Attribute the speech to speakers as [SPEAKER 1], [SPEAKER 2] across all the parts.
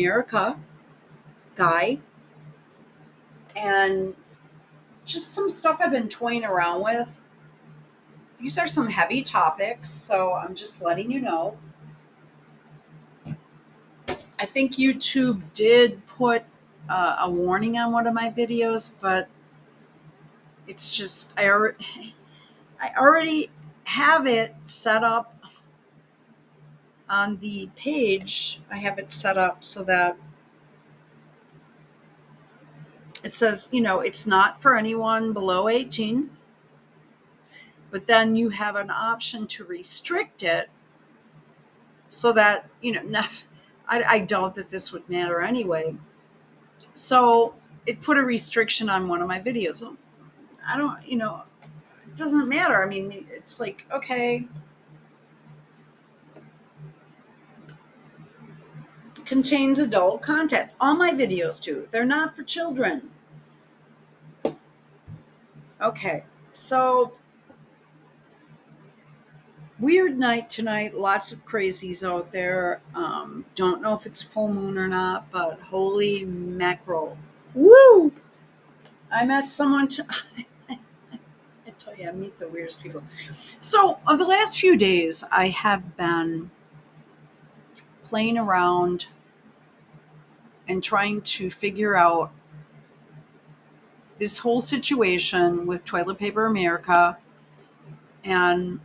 [SPEAKER 1] America guy, and just some stuff I've been toying around with. These are some heavy topics, so I'm just letting you know. I think YouTube did put a warning on one of my videos, but it's just I already have it set up on the page. I have it set up so that it says, it's not for anyone below 18, but then you have an option to restrict it so that, I doubt that this would matter anyway. So it put a restriction on one of my videos. I don't, it doesn't matter. I mean, it's like, okay, contains adult content. All my videos do. They're not for children. Okay, so weird night tonight. Lots of crazies out there. Don't know if it's full moon or not, but holy mackerel. Woo! I met someone I tell you, I meet the weirdest people. So, of the last few days, I have been playing around and trying to figure out this whole situation with Toilet Paper America and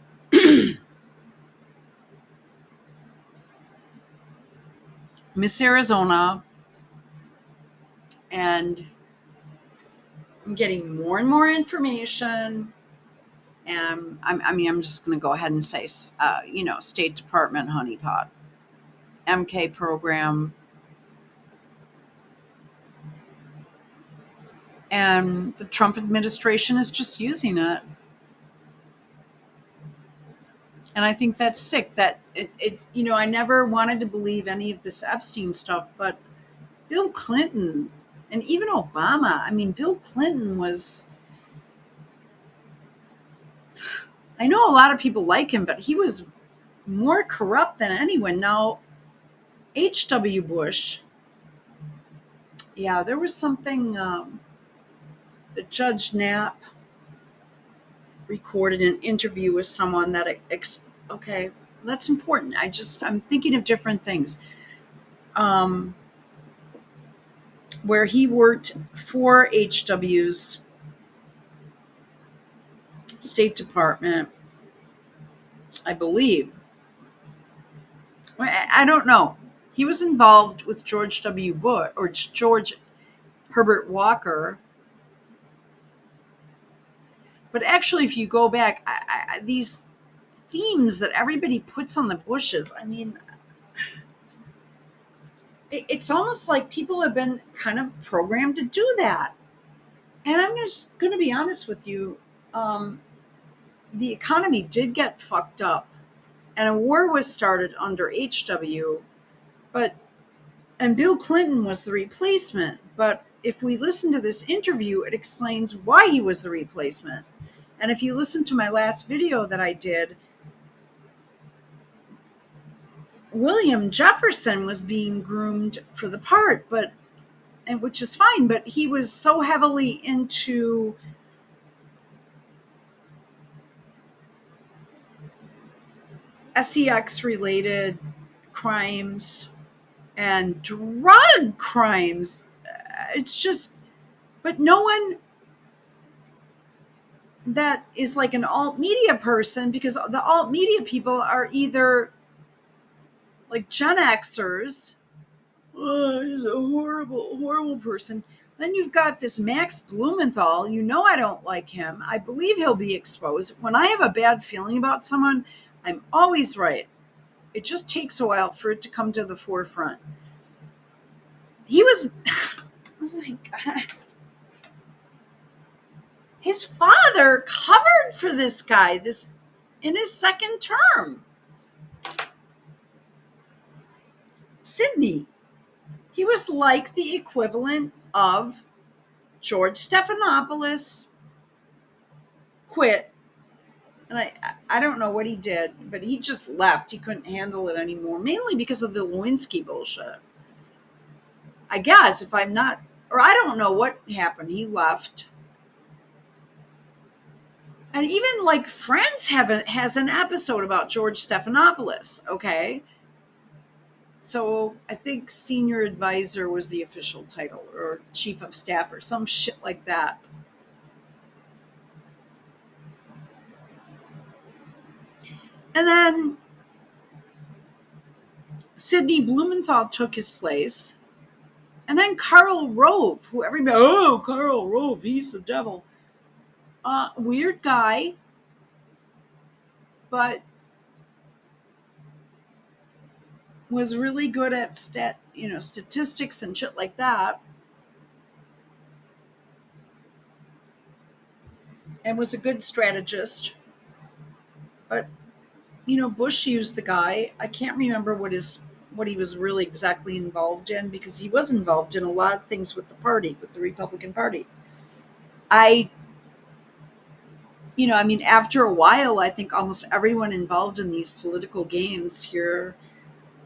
[SPEAKER 1] Miss Arizona, and I'm getting more and more information. And I'm just going to go ahead and say, State Department honeypot, MK program, and the Trump administration is just using it. And I think that's sick. That I never wanted to believe any of this Epstein stuff, but Bill Clinton and even Obama. I mean, Bill Clinton was. I know a lot of people like him, but he was more corrupt than anyone. Now, H.W. Bush, yeah, there was something that Judge Knapp recorded an interview with someone that, okay, that's important. I'm thinking of different things. Where he worked for H.W.'s State Department, I believe. I don't know. He was involved with George W. Bush or George Herbert Walker. But actually, if you go back, these themes that everybody puts on the Bushes, I mean, it's almost like people have been kind of programmed to do that. And I'm just going to be honest with you. The economy did get fucked up, and a war was started under HW, and Bill Clinton was the replacement. But if we listen to this interview, it explains why he was the replacement. And if you listen to my last video that I did, William Jefferson was being groomed for the part, which is fine, but he was so heavily into sex related crimes and drug crimes. It's just, but no one that is like an alt media person, because the alt media people are either like Gen Xers. Oh, he's a horrible, horrible person. Then you've got this Max Blumenthal. I don't like him. I believe he'll be exposed. When I have a bad feeling about someone, I'm always right. It just takes a while for it to come to the forefront. He was, oh my God. His father covered for this guy in his second term. Sydney. He was like the equivalent of George Stephanopoulos. Quit. And I don't know what he did, but he just left. He couldn't handle it anymore, mainly because of the Lewinsky bullshit. I guess if I'm not, or I don't know what happened. He left. And even like Friends has an episode about George Stephanopoulos. Okay. So I think senior advisor was the official title, or chief of staff, or some shit like that. And then Sidney Blumenthal took his place. And then Karl Rove, who everybody, oh, Karl Rove, he's the devil. Weird guy, but was really good at statistics and shit like that. And was a good strategist. But Bush used the guy. I can't remember what he was really exactly involved in, because he was involved in a lot of things with the party, with the Republican Party. I I mean, after a while, I think almost everyone involved in these political games here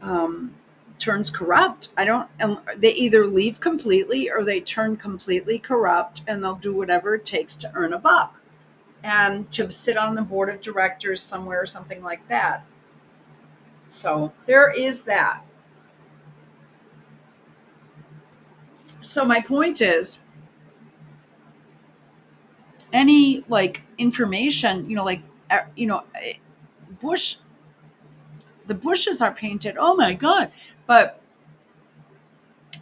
[SPEAKER 1] um, turns corrupt. I don't. They either leave completely or they turn completely corrupt, and they'll do whatever it takes to earn a buck and to sit on the board of directors somewhere or something like that. So there is that. So my point is, any like information, Bush, the Bushes are painted. Oh my God! But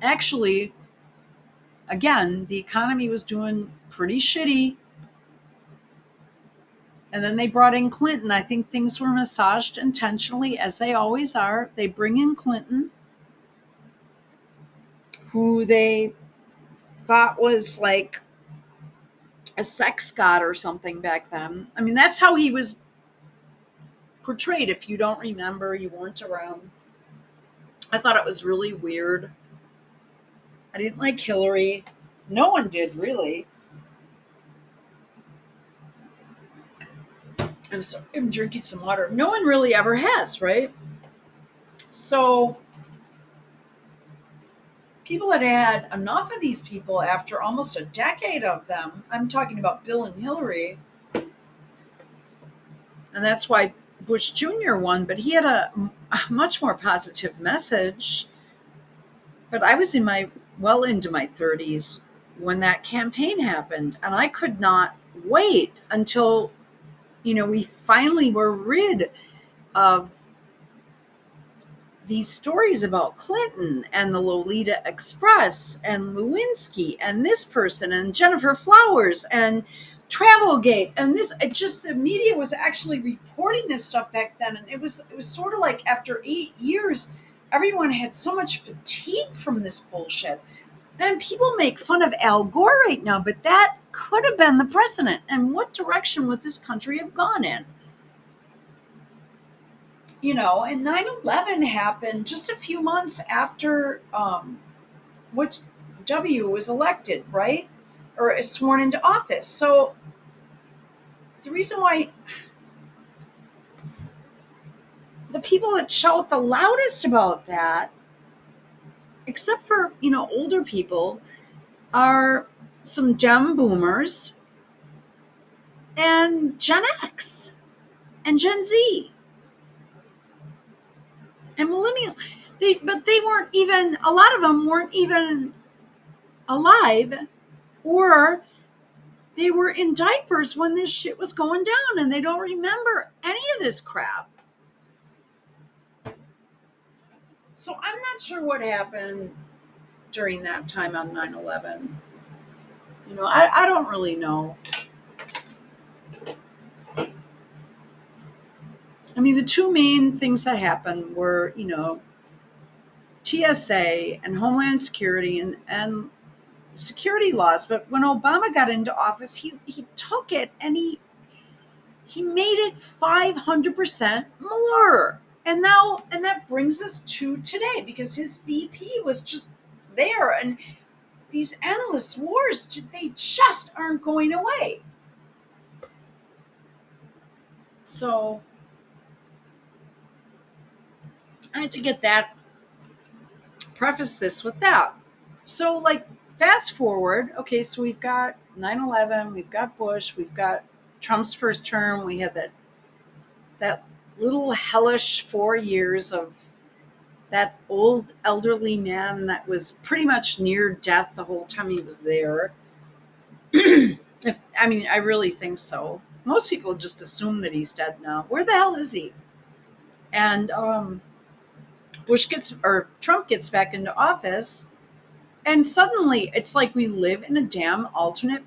[SPEAKER 1] actually, again, the economy was doing pretty shitty. And then they brought in Clinton. I think things were massaged intentionally, as they always are. They bring in Clinton, who they thought was like a sex god or something back then. I mean, that's how he was portrayed. If you don't remember, you weren't around. I thought it was really weird. I didn't like Hillary. No one did, really. I'm drinking some water. No one really ever has, right? So people had had enough of these people after almost a decade of them. I'm talking about Bill and Hillary. And that's why Bush Jr. won, but he had a much more positive message. But I was well into my 30s when that campaign happened, and I could not wait until, we finally were rid of these stories about Clinton and the Lolita Express and Lewinsky and this person and Jennifer Flowers and Travelgate and this. The media was actually reporting this stuff back then, and it was sort of like after 8 years, everyone had so much fatigue from this bullshit. And people make fun of Al Gore right now, but that could have been the president. And what direction would this country have gone in? And 9/11 happened just a few months after which W was elected, right? Or is sworn into office. So the reason why the people that shout the loudest about that, except for, older people, are some Dem boomers and Gen X and Gen Z and millennials. But they weren't even, a lot of them weren't even alive, or they were in diapers when this shit was going down, and they don't remember any of this crap. So I'm not sure what happened during that time on 9/11. I don't really know. I mean, the two main things that happened were, TSA and Homeland Security and security laws. But when Obama got into office, he took it and he made it 500% more. And that brings us to today, because his VP was just there, and these endless wars, they just aren't going away. So I had to preface this with that. So, like, fast forward. Okay, so we've got 9/11, we've got Bush, we've got Trump's first term. We had that little hellish 4 years of that old elderly man that was pretty much near death the whole time he was there. If I mean, I really think so. Most people just assume that he's dead now. Where the hell is he? And Trump gets back into office, and suddenly it's like we live in a damn alternate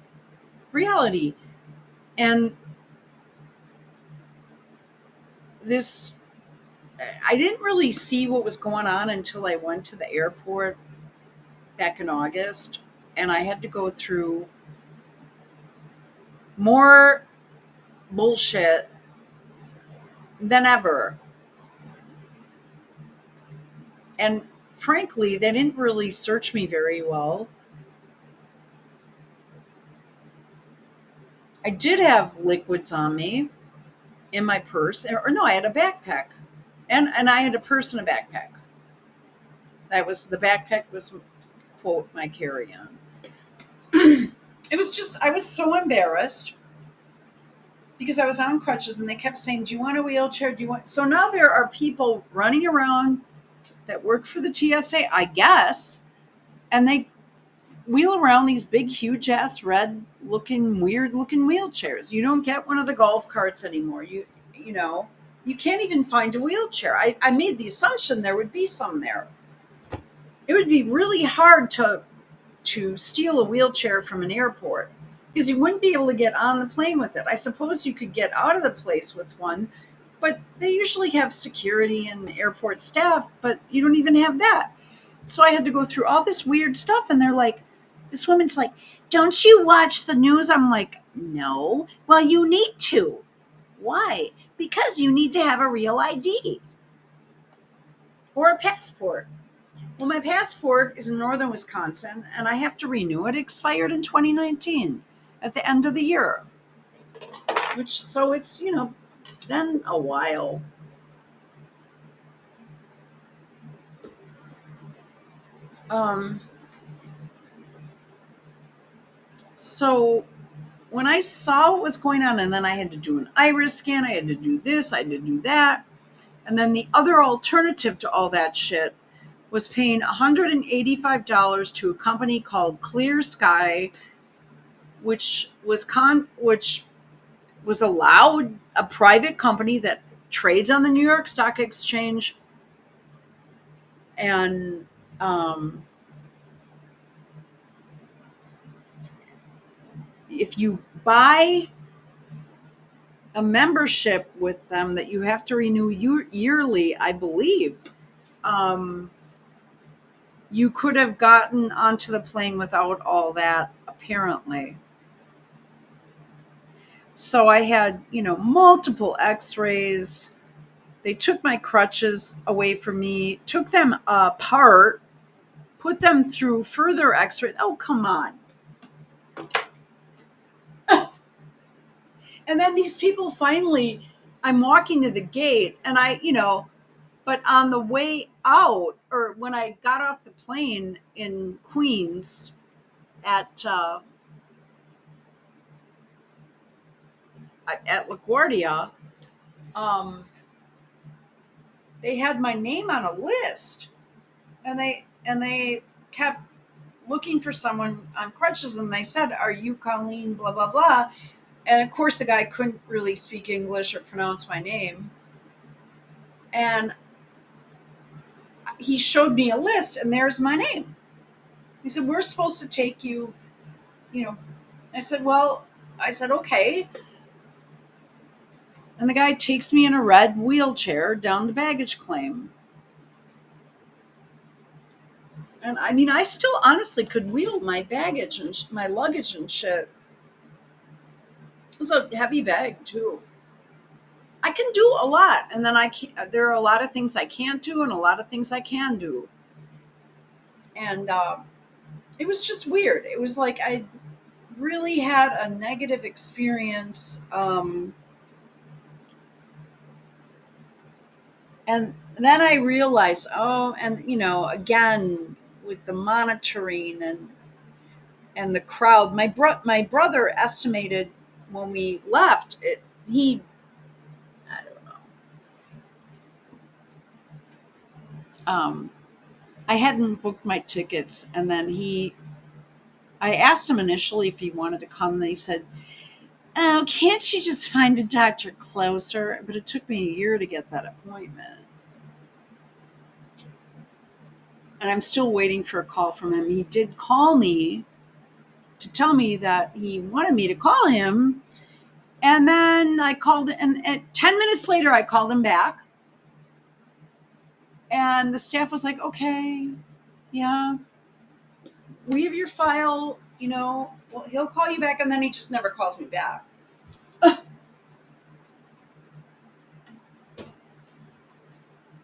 [SPEAKER 1] reality. And this, I didn't really see what was going on until I went to the airport back in August, and I had to go through more bullshit than ever. And frankly, they didn't really search me very well. I did have liquids on me in my purse, or no, I had a backpack, and I had a purse and a backpack. That was the backpack was quote my carry-on. It was just I was so embarrassed because I was on crutches and they kept saying, "Do you want a wheelchair? Do you want?" So now there are people running around that work for the TSA, I guess, and they wheel around these big, huge ass, red looking, weird looking wheelchairs. You don't get one of the golf carts anymore. You know, you can't even find a wheelchair. I made the assumption there would be some there. It would be really hard to steal a wheelchair from an airport because you wouldn't be able to get on the plane with it. I suppose you could get out of the place with one, but they usually have security and airport staff, but you don't even have that. So I had to go through all this weird stuff, and they're like, this woman's like, "Don't you watch the news?" I'm like, "No." "Well, you need to." "Why?" "Because you need to have a real ID or a passport." Well, my passport is in northern Wisconsin, and I have to renew it. It expired in 2019 at the end of the year, which, so it's, then a while. Um, so when I saw what was going on, and then I had to do an iris scan, I had to do this, I had to do that. And then the other alternative to all that shit was paying $185 to a company called Clear Sky, which was allowed, a private company that trades on the New York Stock Exchange. And if you buy a membership with them that you have to renew yearly, I believe, um, you could have gotten onto the plane without all that, apparently. So I had, multiple x-rays. They took my crutches away from me, took them apart, put them through further x-rays. Oh, come on. And then these people finally, I'm walking to the gate, and but on the way out, or when I got off the plane in Queens at LaGuardia, um, they had my name on a list, and they kept looking for someone on crutches, and they said, "Are you Colleen, blah blah blah?" And of course the guy couldn't really speak English or pronounce my name, and he showed me a list, and there's my name. He said, "We're supposed to take you, you know." I said, "Well," I said, "Okay." And the guy takes me in a red wheelchair down the baggage claim. And I mean, I still honestly could wheel my baggage and my luggage and shit. It was a heavy bag too. I can do a lot, and then there are a lot of things I can't do, and a lot of things I can do. And it was just weird. It was like I really had a negative experience, and then I realized, oh, and again with the monitoring and the crowd. My brother estimated when we left it. I don't know. I hadn't booked my tickets, and then I asked him initially if he wanted to come, and he said, "Oh, can't you just find a doctor closer?" But it took me a year to get that appointment. And I'm still waiting for a call from him. He did call me to tell me that he wanted me to call him. And then I called, and 10 minutes later, I called him back. And the staff was like, okay, yeah, we have your file, well, he'll call you back. And then he just never calls me back.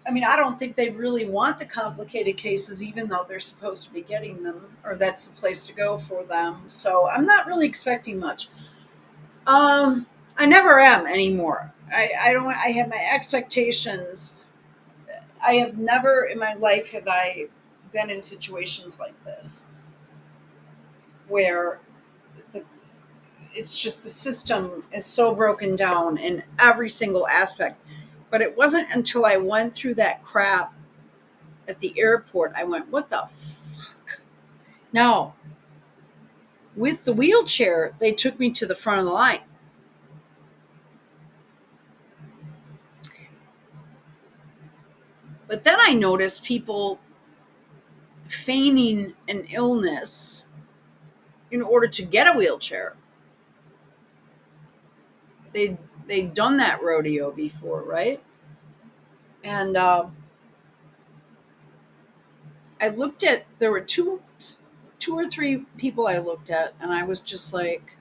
[SPEAKER 1] I mean, I don't think they really want the complicated cases, even though they're supposed to be getting them, or that's the place to go for them. So I'm not really expecting much. I never am anymore. I don't. I have my expectations. I have never in my life have I been in situations like this where the it's just the system is so broken down in every single aspect. But it wasn't until I went through that crap at the airport, I went, what the fuck? Now, with the wheelchair, they took me to the front of the line. But then I noticed people feigning an illness in order to get a wheelchair. They'd done that rodeo before, right? And I looked at, there were two or three people I looked at, and I was just like,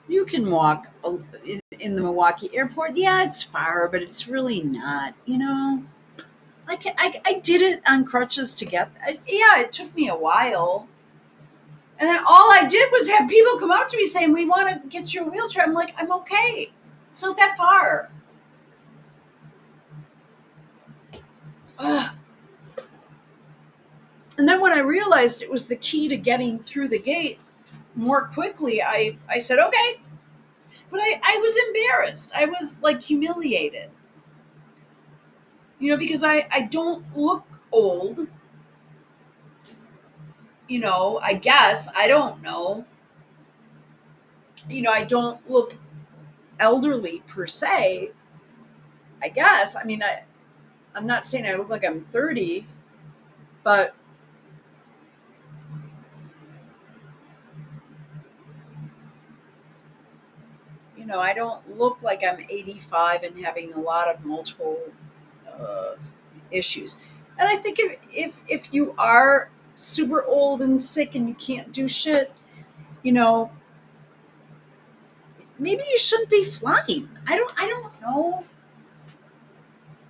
[SPEAKER 1] you can walk in the Milwaukee airport. Yeah, it's far, but it's really not, I did it on crutches to get, yeah, it took me a while. And then all I did was have people come up to me saying, we want to get you a wheelchair. I'm like, I'm okay. It's not that far. Ugh. And then when I realized it was the key to getting through the gate more quickly, I said, okay. But I was embarrassed. I was like humiliated. Because I don't look old. I guess. I don't know. I don't look elderly per se. I guess. I mean, I'm not saying I look like I'm 30, but I don't look like I'm 85 and having a lot of multiple uh, issues. And I think if you are super old and sick and you can't do shit, you know, maybe you shouldn't be flying. I don't know.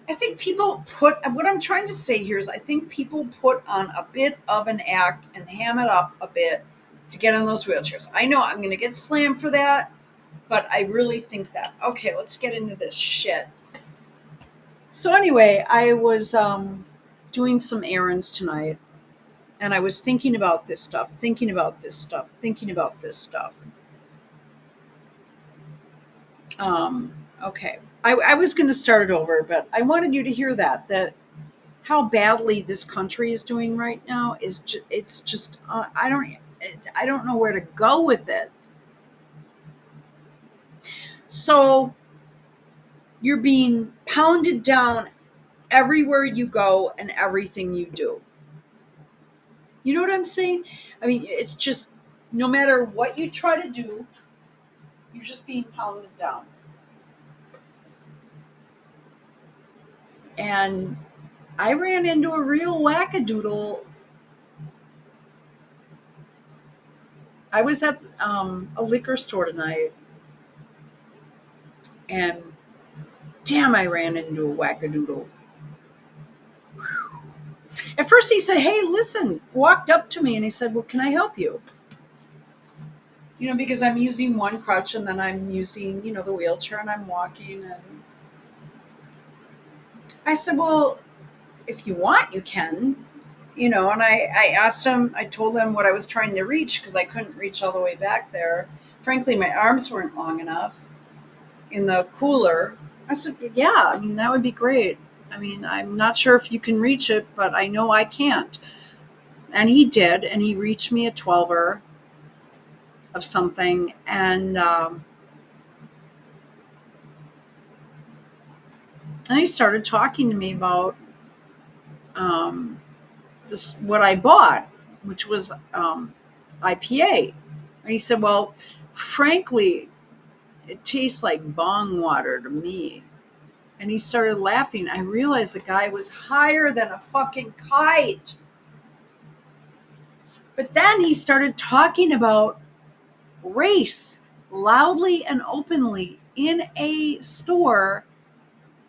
[SPEAKER 1] I think people what I'm trying to say here is I think people put on a bit of an act and ham it up a bit to get on those wheelchairs. I know I'm going to get slammed for that, but I really think that. Okay, let's get into this shit. So anyway, I was doing some errands tonight, and I was thinking about this stuff, thinking about this stuff, thinking about this stuff. Okay, I was going to start it over, but I wanted you to hear that how badly this country is doing right now it's just I don't know where to go with it. So you're being pounded down everywhere you go and everything you do. You know what I'm saying? I mean, it's just no matter what you try to do, you're just being pounded down. And I ran into a real wackadoodle. I was at a liquor store tonight, and damn, I ran into a wackadoodle. At first, he said, "Hey, listen," walked up to me and he said, "Well, can I help you?" Because I'm using one crutch and then I'm using, the wheelchair and I'm walking. And I said, "Well, if you want, you can, and I asked him, I told him what I was trying to reach because I couldn't reach all the way back there. Frankly, my arms weren't long enough in the cooler. I said, yeah, I mean, that would be great. I mean, I'm not sure if you can reach it, but I know I can't. And he did, and he reached me a 12er of something. And he started talking to me about um, this, what I bought, which was IPA. And he said, well, frankly, it tastes like bong water to me. And he started laughing. I realized the guy was higher than a fucking kite. But then he started talking about race loudly and openly in a store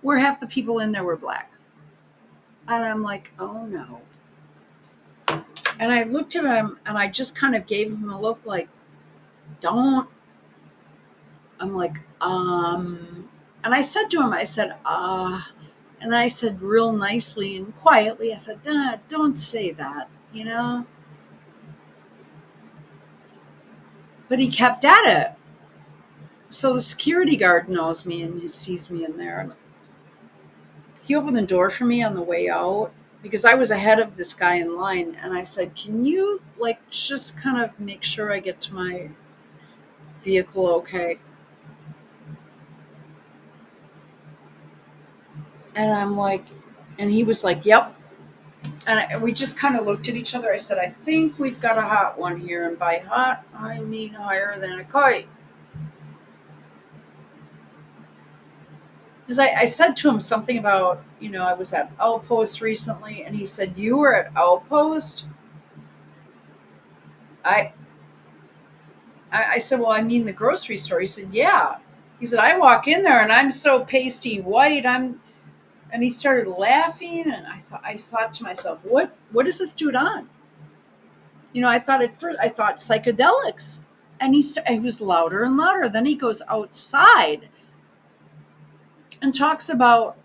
[SPEAKER 1] where half the people in there were black. And I'm like, oh no. And I looked at him and I just kind of gave him a look like, don't. I'm like, And I said to him, I said, and then I said real nicely and quietly, I said, don't say that, But he kept at it. So the security guard knows me and he sees me in there. He opened the door for me on the way out because I was ahead of this guy in line. And I said, can you just kind of make sure I get to my vehicle okay? And I'm like, and he was like, yep. And we just kind of looked at each other. I said, I think we've got a hot one here. And by hot, I mean higher than a kite. Because I said to him something about, I was at Outpost recently. And he said, you were at Outpost? I said, well, I mean the grocery store. He said, yeah. He said, I walk in there and I'm so pasty white. And he started laughing. And I thought to myself, what is this dude on? I thought at first, I thought psychedelics. And he was louder and louder. Then he goes outside and talks about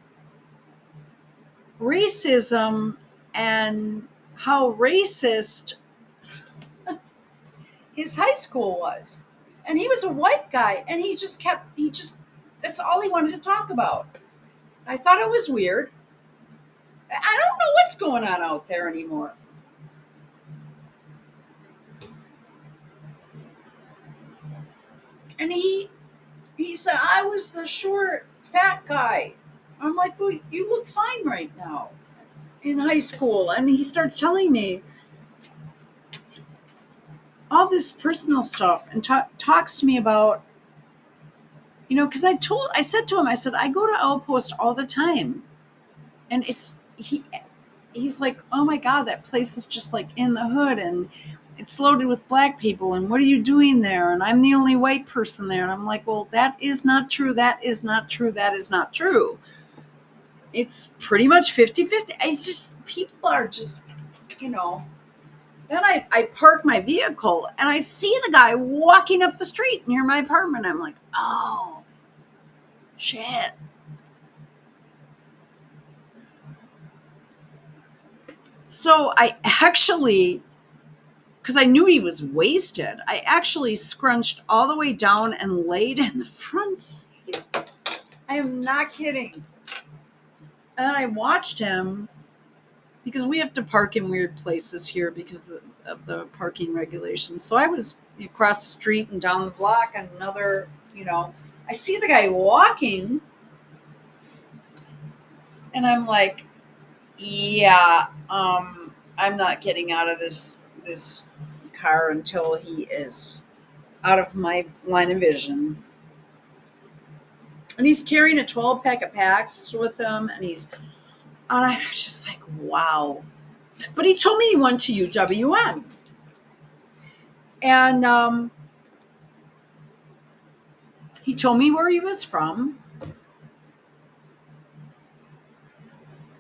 [SPEAKER 1] racism and how racist his high school was. And he was a white guy. And that's all he wanted to talk about. I thought it was weird. I don't know what's going on out there anymore. And he said, I was the short, fat guy. I'm like, well, you look fine right now in high school. And he starts telling me all this personal stuff and talks to me about, because I said to him, I said, I go to Outpost all the time. And he's like, oh my God, that place is just like in the hood and it's loaded with black people. And what are you doing there? And I'm the only white person there. And I'm like, well, that is not true. That is not true. That is not true. It's pretty much 50-50. It's just, people are just, Then I park my vehicle and I see the guy walking up the street near my apartment. I'm like, oh, shit. So I actually, because I knew he was wasted, I actually scrunched all the way down and laid in the front seat. I am not kidding. And then I watched him, because we have to park in weird places here because of the parking regulations. So I was across the street and down the block and another, I see the guy walking and I'm like, yeah, I'm not getting out of this car until he is out of my line of vision. And he's carrying a 12-pack of packs with him, and I was just like, wow. But he told me he went to UWM. And he told me where he was from,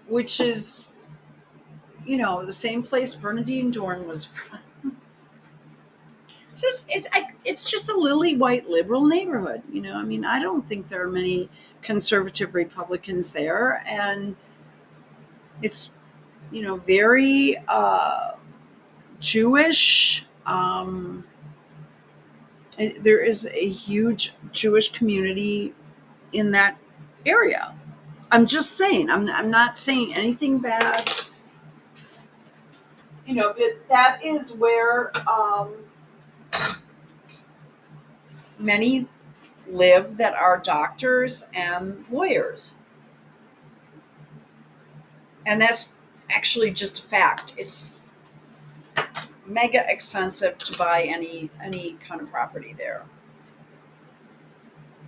[SPEAKER 1] which is, the same place Bernadine Dorn was from. It's just a lily white liberal neighborhood. I mean, I don't think there are many conservative Republicans there, and it's very Jewish. There is a huge Jewish community in that area. I'm just saying. I'm not saying anything bad. But that is where many live that are doctors and lawyers, and that's actually just a fact. It's mega expensive to buy any kind of property there.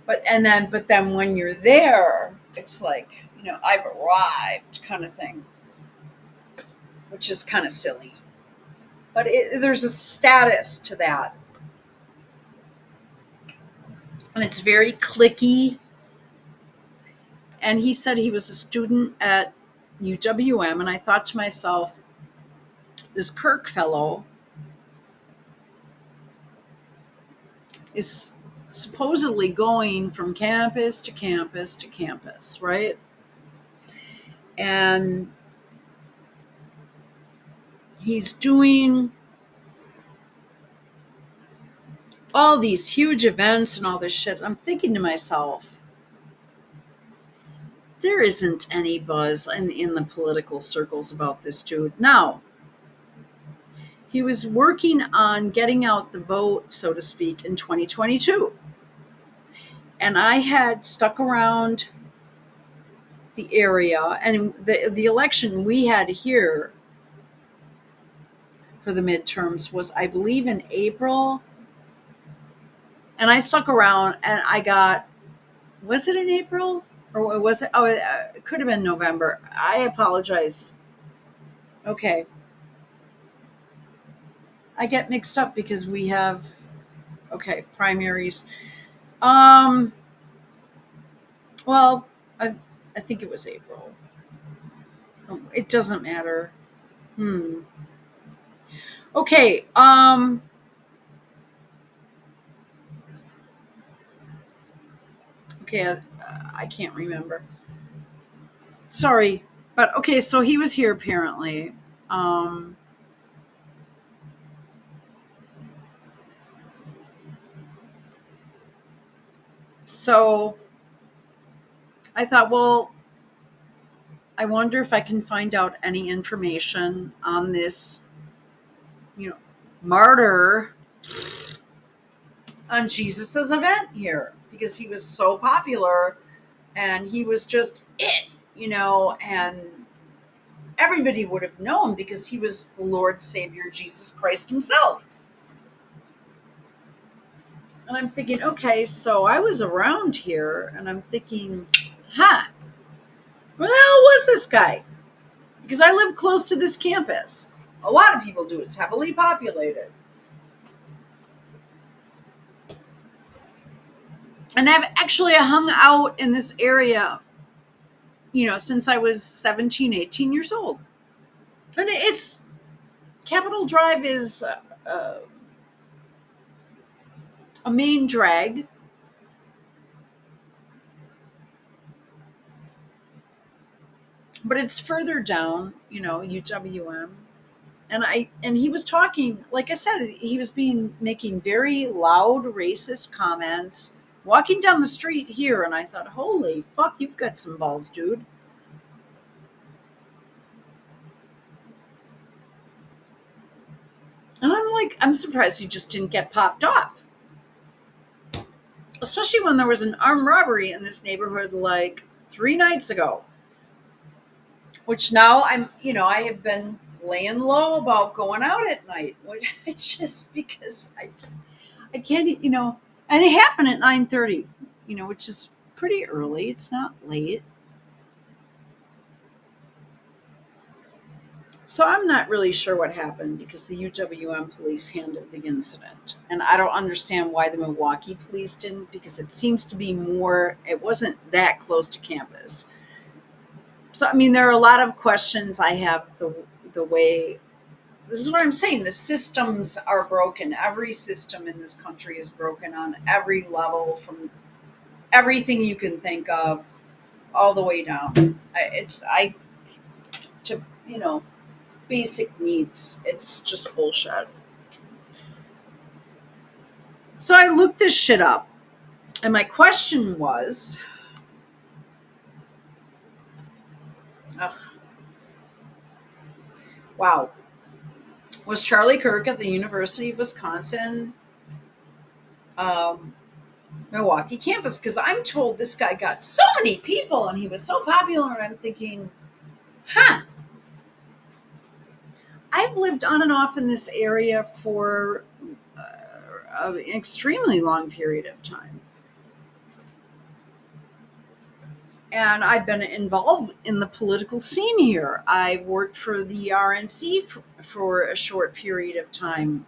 [SPEAKER 1] But then when you're there, it's like, I've arrived kind of thing, which is kind of silly. But there's a status to that, and it's very cliquey. And he said he was a student at UWM, and I thought to myself, this Kirk fellow is supposedly going from campus to campus to campus, right? And he's doing all these huge events and all this shit. I'm thinking to myself, there isn't any buzz in the political circles about this dude. Now, he was working on getting out the vote, so to speak, in 2022. And I had stuck around the area, and the election we had here for the midterms was, I believe, in April. And I stuck around, and I got, was it in April? Or was it? Oh, it could have been November. I apologize. Okay. I get mixed up because we have, okay, primaries. Um, well, I think it was April. It doesn't matter. Okay. Okay. I can't remember. Sorry. But okay, so he was here apparently. Um, so I thought, well, I wonder if I can find out any information on this, you know, martyr on Jesus's event here, because he was so popular and he was just it, and everybody would have known because he was the Lord Savior Jesus Christ himself. And I'm thinking, okay, so I was around here and I'm thinking, where the hell was this guy? Because I live close to this campus. A lot of people do. It's heavily populated. And I've actually hung out in this area, since I was 17, 18 years old. And it's, Capitol Drive is a main drag. But it's further down, UWM. And he was talking, like I said, he was making very loud racist comments walking down the street here, and I thought, holy fuck, you've got some balls, dude. And I'm like, I'm surprised he just didn't get popped off. Especially when there was an armed robbery in this neighborhood like 3 nights ago. Which now I have been laying low about going out at night, which just because I can't, and it happened at 9:30, which is pretty early. It's not late. So I'm not really sure what happened because the UWM police handled the incident. And I don't understand why the Milwaukee police didn't, because it seems to be more, it wasn't that close to campus. So, I mean, there are a lot of questions I have the way, this is what I'm saying. The systems are broken. Every system in this country is broken on every level, from everything you can think of all the way down. To, basic needs. It's just bullshit. So I looked this shit up. And my question was, ugh, wow, was Charlie Kirk at the University of Wisconsin, um, Milwaukee campus? Because I'm told this guy got so many people and he was so popular. And I'm thinking, huh, I've lived on and off in this area for an extremely long period of time. And I've been involved in the political scene here. I worked for the RNC for a short period of time.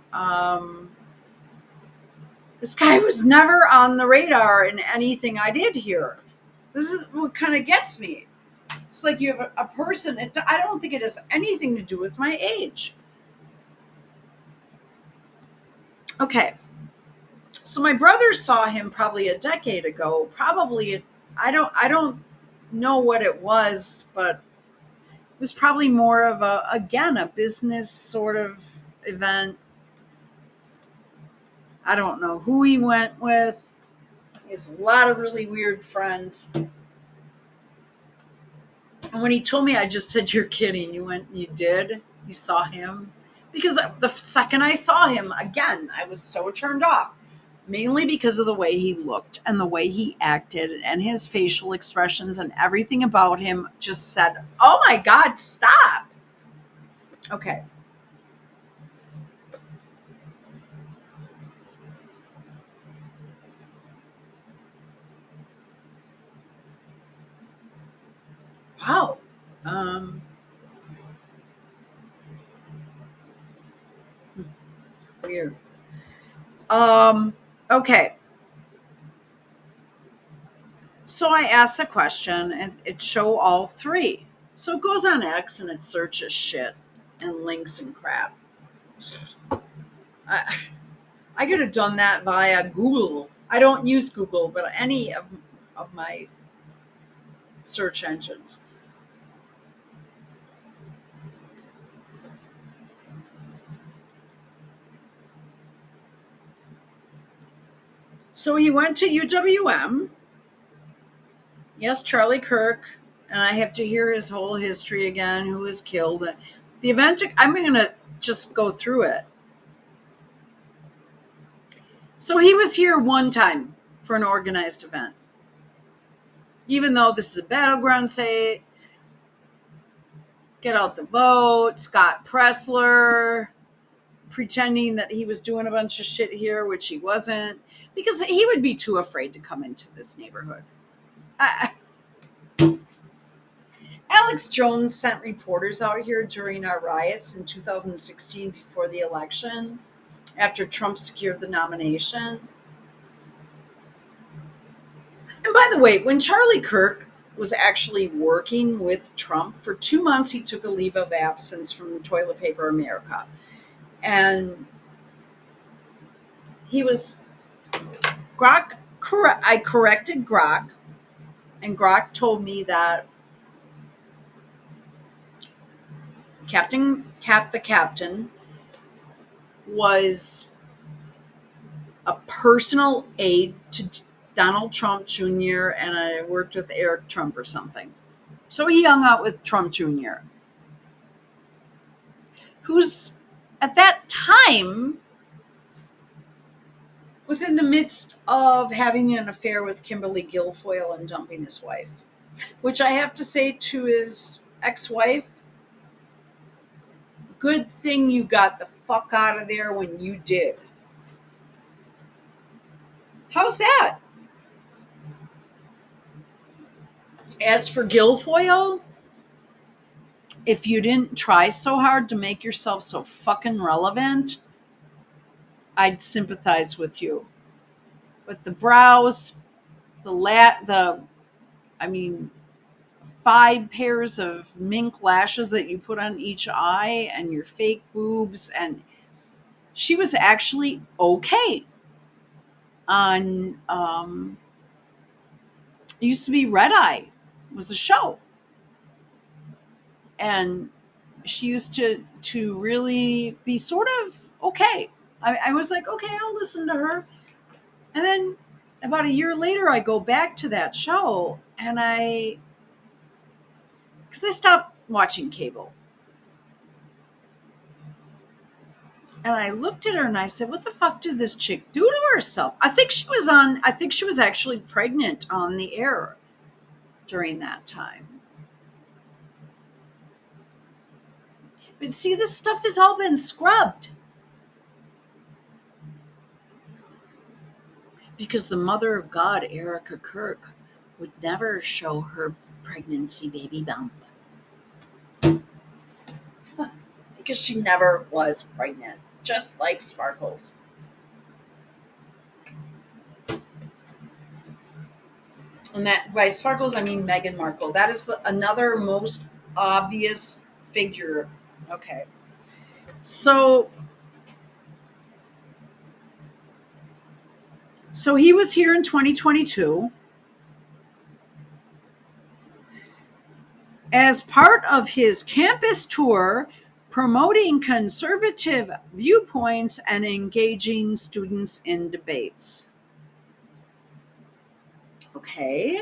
[SPEAKER 1] This guy was never on the radar in anything I did here. This is what kind of gets me. It's like you have a person, I don't think it has anything to do with my age. Okay. So my brother saw him probably a decade ago. Probably, I don't know what it was, but it was probably more of a business sort of event. I don't know who he went with. He has a lot of really weird friends. And when he told me, I just said, "You're kidding." You did? You saw him? Because the second I saw him again, I was so turned off. Mainly because of the way he looked and the way he acted and his facial expressions and everything about him just said, "Oh my God, stop." Okay. Wow. Um, Weird. Okay. So I asked the question and it showed all three. So it goes on X and it searches shit and links and crap. I, I could have done that via Google. I don't use Google, but any of my search engines. So he went to UWM. Yes, Charlie Kirk. And I have to hear his whole history again, who was killed. The event, I'm going to just go through it. So he was here one time for an organized event. Even though this is a battleground state, get out the vote, Scott Pressler, pretending that he was doing a bunch of shit here, which he wasn't, because he would be too afraid to come into this neighborhood. Alex Jones sent reporters out here during our riots in 2016 before the election, after Trump secured the nomination. And by the way, when Charlie Kirk was actually working with Trump for 2 months, he took a leave of absence from Toilet Paper America. And he was Grok. I corrected Grok, and Grok told me that the captain, was a personal aide to Donald Trump Jr. and I worked with Eric Trump or something. So he hung out with Trump Jr., who's at that time was in the midst of having an affair with Kimberly Guilfoyle and dumping his wife, which I have to say to his ex-wife, good thing you got the fuck out of there when you did. How's that? As for Guilfoyle, if you didn't try so hard to make yourself so fucking relevant, I'd sympathize with you. But the brows, I mean, 5 pairs of mink lashes that you put on each eye and your fake boobs, and she was actually okay on, it used to be Red Eye was a show. And she used to really be sort of okay. I was like, okay, I'll listen to her. And then about a year later, I go back to that show, and because I stopped watching cable, and I looked at her and I said, what the fuck did this chick do to herself? I think she was actually pregnant on the air during that time. But see, this stuff has all been scrubbed. Because the mother of God, Erica Kirk, would never show her pregnancy baby bump. Because she never was pregnant, just like Sparkles. And that, by Sparkles, I mean Meghan Markle. That is another most obvious figure. Okay. So he was here in 2022 as part of his campus tour promoting conservative viewpoints and engaging students in debates. Okay.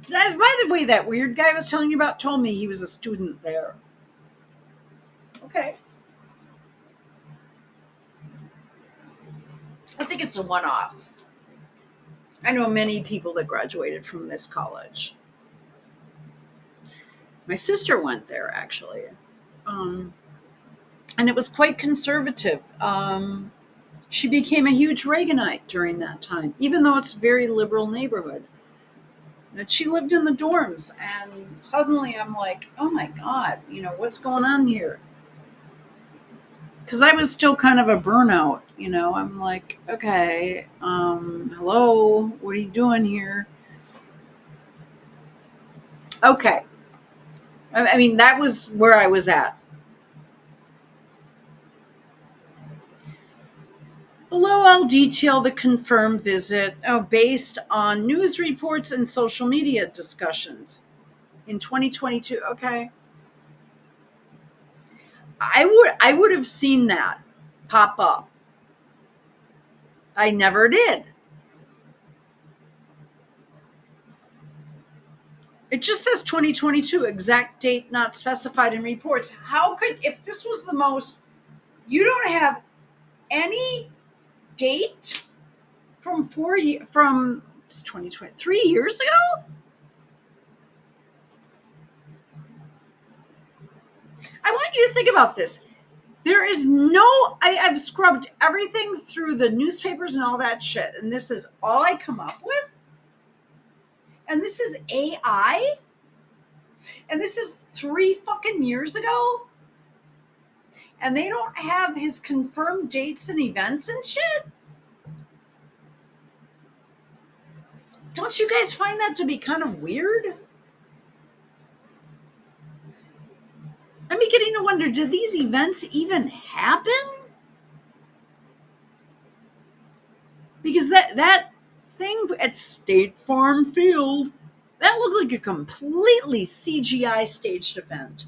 [SPEAKER 1] By the way, that weird guy I was telling you about told me he was a student there. Okay. I think it's a one-off. I know many people that graduated from this college. My sister went there, actually. And it was quite conservative. She became a huge Reaganite during that time, even though it's a very liberal neighborhood. And she lived in the dorms, and suddenly I'm like, oh my God, what's going on here? Because I was still kind of a burnout, I'm like, okay, hello, what are you doing here? Okay. I mean, that was where I was at. Below, I'll detail the confirmed visit based on news reports and social media discussions in 2022. Okay. I would have seen that pop up. I never did. It just says 2022, exact date not specified in reports. How could, if this was the most, you don't have any date from from 2020, 3 years ago? I want you to think about this. There is I've scrubbed everything through the newspapers and all that shit, and this is all I come up with. And this is AI? And this is 3 fucking years ago? And they don't have his confirmed dates and events and shit? Don't you guys find that to be kind of weird? I'm beginning to wonder, did these events even happen? Because that thing at State Farm Field, that looked like a completely CGI staged event.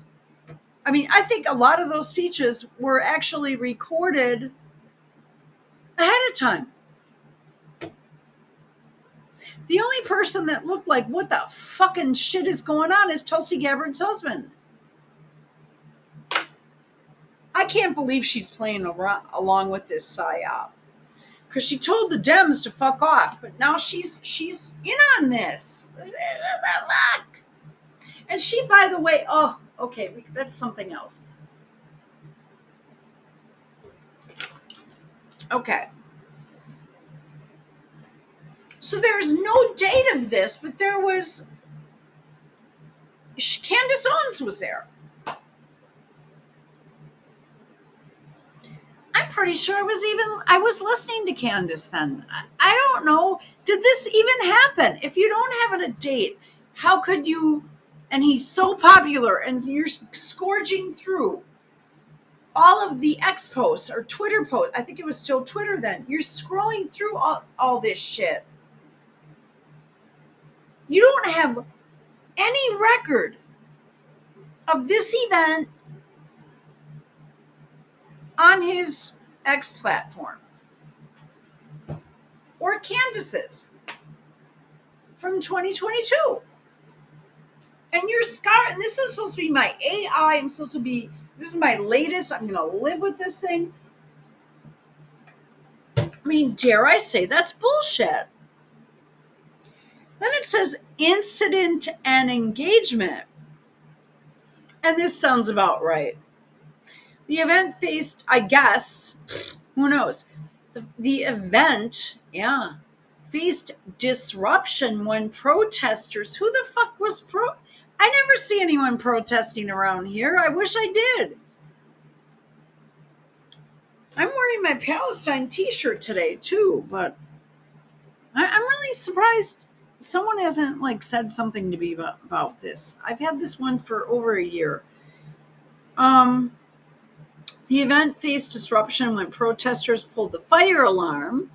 [SPEAKER 1] I mean, I think a lot of those speeches were actually recorded ahead of time. The only person that looked like, what the fucking shit is going on, is Tulsi Gabbard's husband. I can't believe she's playing along with this psyop. Because she told the Dems to fuck off, but now she's in on this. Look. And she, by the way, okay, that's something else. Okay. So there's no date of this, but there was, Candace Owens was there. I'm pretty sure I was listening to Candace then. I don't know. Did this even happen? If you don't have a date, how could you, and he's so popular and you're scourging through all of the X posts or Twitter posts. I think it was still Twitter then. You're scrolling through all this shit. You don't have any record of this event on his X platform, or Candace's from 2022. And you're Scott, and this is supposed to be my AI. I'm supposed to be, this is my latest. I'm going to live with this thing. I mean, dare I say that's bullshit. Then it says incident and engagement. And this sounds about right. The event faced, I guess, who knows? The event, faced disruption when protesters, who the fuck was I never see anyone protesting around here. I wish I did. I'm wearing my Palestine t-shirt today too, but I'm really surprised someone hasn't said something to me about this. I've had this one for over a year. The event faced disruption when protesters pulled the fire alarm,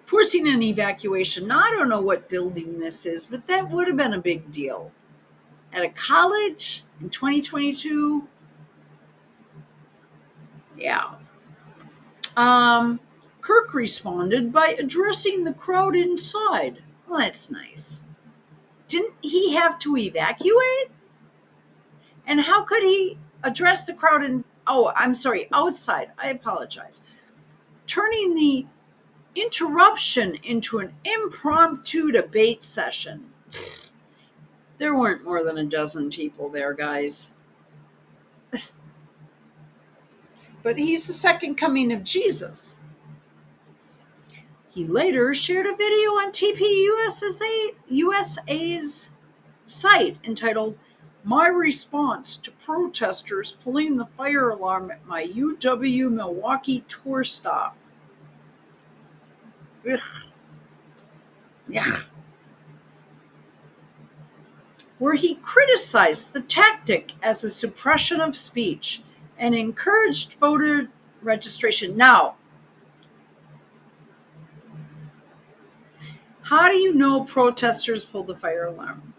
[SPEAKER 1] forcing an evacuation. Now, I don't know what building this is, but that would have been a big deal. At a college in 2022? Yeah. Kirk responded by addressing the crowd inside. Well, that's nice. Didn't he have to evacuate? And how could he address the crowd outside? I apologize. Turning the interruption into an impromptu debate session. There weren't more than a dozen people there, guys. But he's the second coming of Jesus. He later shared a video on TPUSA's site entitled "My Response to Protesters Pulling the Fire Alarm at My UW Milwaukee Tour Stop." Ugh. Yeah. Where he criticized the tactic as a suppression of speech and encouraged voter registration. Now, how do you know protesters pulled the fire alarm?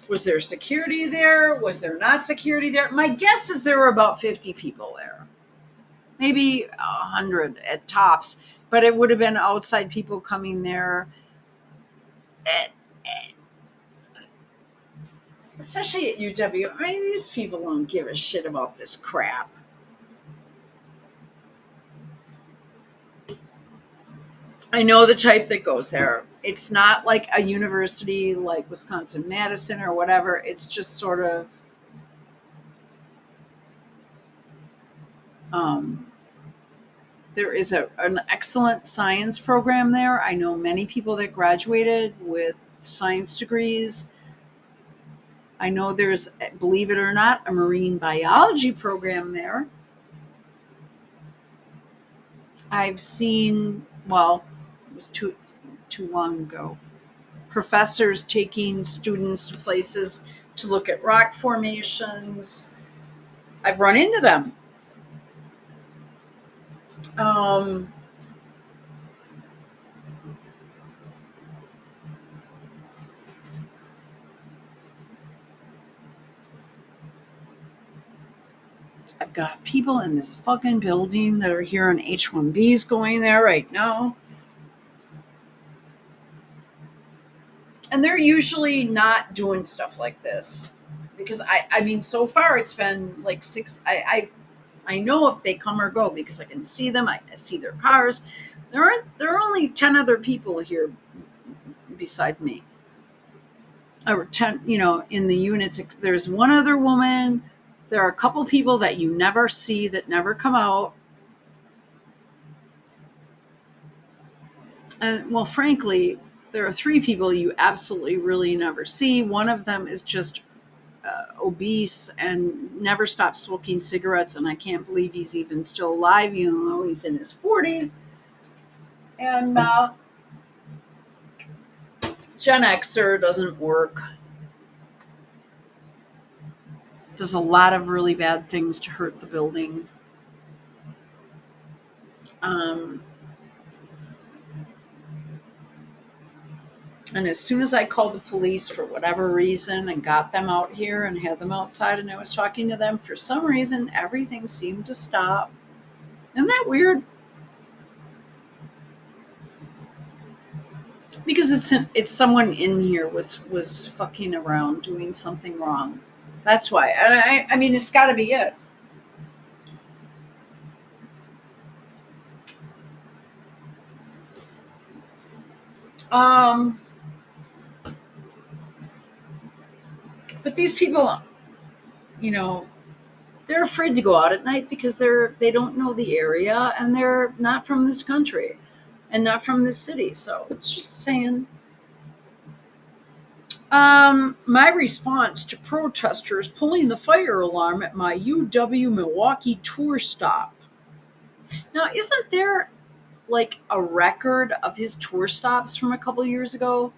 [SPEAKER 1] Was there security there? Was there not security there? My guess is there were about 50 people there. Maybe 100 at tops, but it would have been outside people coming there. Especially at UW. I mean, these people don't give a shit about this crap. I know the type that goes there. It's not like a university like Wisconsin Madison or whatever. It's just sort of there is an excellent science program there. I know many people that graduated with science degrees. I know there's, believe it or not, a marine biology program there. I've seen, well, it was too long ago, professors taking students to places to look at rock formations. I've run into them. I've got people in this fucking building that are here on H-1Bs going there right now. And they're usually not doing stuff like this. Because I mean, so far it's been like 6. I know if they come or go because I can see them. I see their cars. There are only 10 other people here beside me. Or 10, in the units. There's one other woman. There are a couple people that you never see that never come out. And well, frankly, there are 3 people you absolutely really never see. One of them is just obese and never stopped smoking cigarettes, and I can't believe he's even still alive, even though he's in his 40s. And Gen Xer doesn't work. Does a lot of really bad things to hurt the building. And as soon as I called the police for whatever reason and got them out here and had them outside and I was talking to them, for some reason, everything seemed to stop. Isn't that weird? Because it's someone in here was fucking around doing something wrong. That's why. I mean, it's got to be it. Um, but these people, you know, they're afraid to go out at night because they don't know the area and they're not from this country and not from this city. So it's just saying. My response to protesters pulling the fire alarm at my UW Milwaukee tour stop. Now, isn't there like a record of his tour stops from a couple years ago?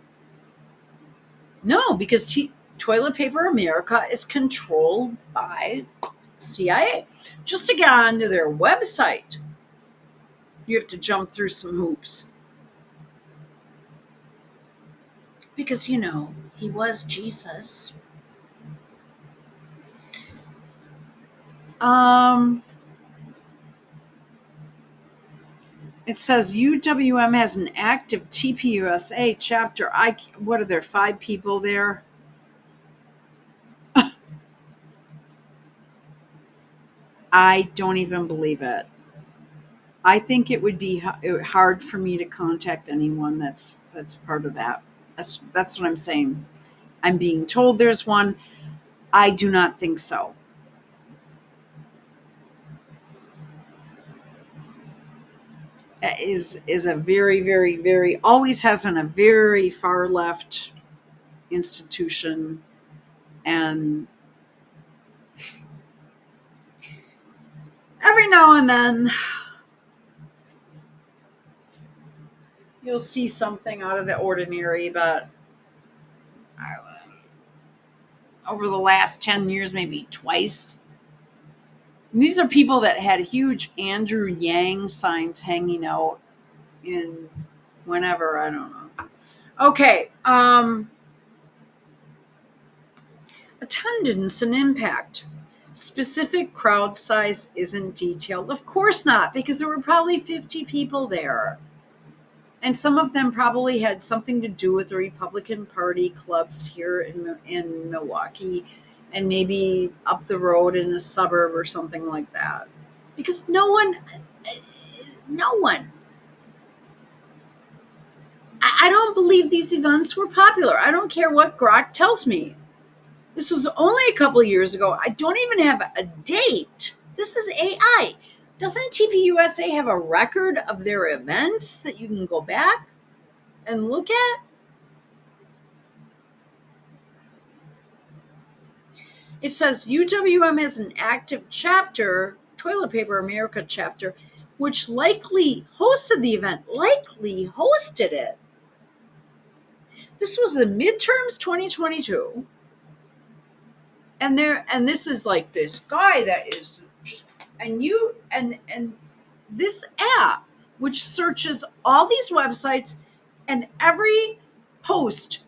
[SPEAKER 1] No, because Toilet Paper America is controlled by CIA. Just to get onto their website, you have to jump through some hoops. Because, he was Jesus. It says UWM has an active TPUSA chapter. What are there, 5 people there? I don't even believe it. I think it would be hard for me to contact anyone that's part of that. That's what I'm saying. I'm being told there's one. I do not think so. Is a very, very, very, always has been a very far left institution, and every now and then you'll see something out of the ordinary, but over the last 10 years, maybe twice. And these are people that had huge Andrew Yang signs hanging out in whenever, I don't know. Okay. Attendance and impact. Specific crowd size isn't detailed. Of course not, because there were probably 50 people there. And some of them probably had something to do with the Republican Party clubs here in Milwaukee and maybe up the road in a suburb or something like that. Because no one, I don't believe these events were popular. I don't care what Grok tells me. This was only a couple of years ago. I don't even have a date. This is AI. Doesn't TPUSA have a record of their events that you can go back and look at? It says UWM has an active chapter, Toilet Paper America chapter, which likely hosted the event. Likely hosted it. This was the midterms 2022. And this is like this guy that is just, and this app, which searches all these websites and every post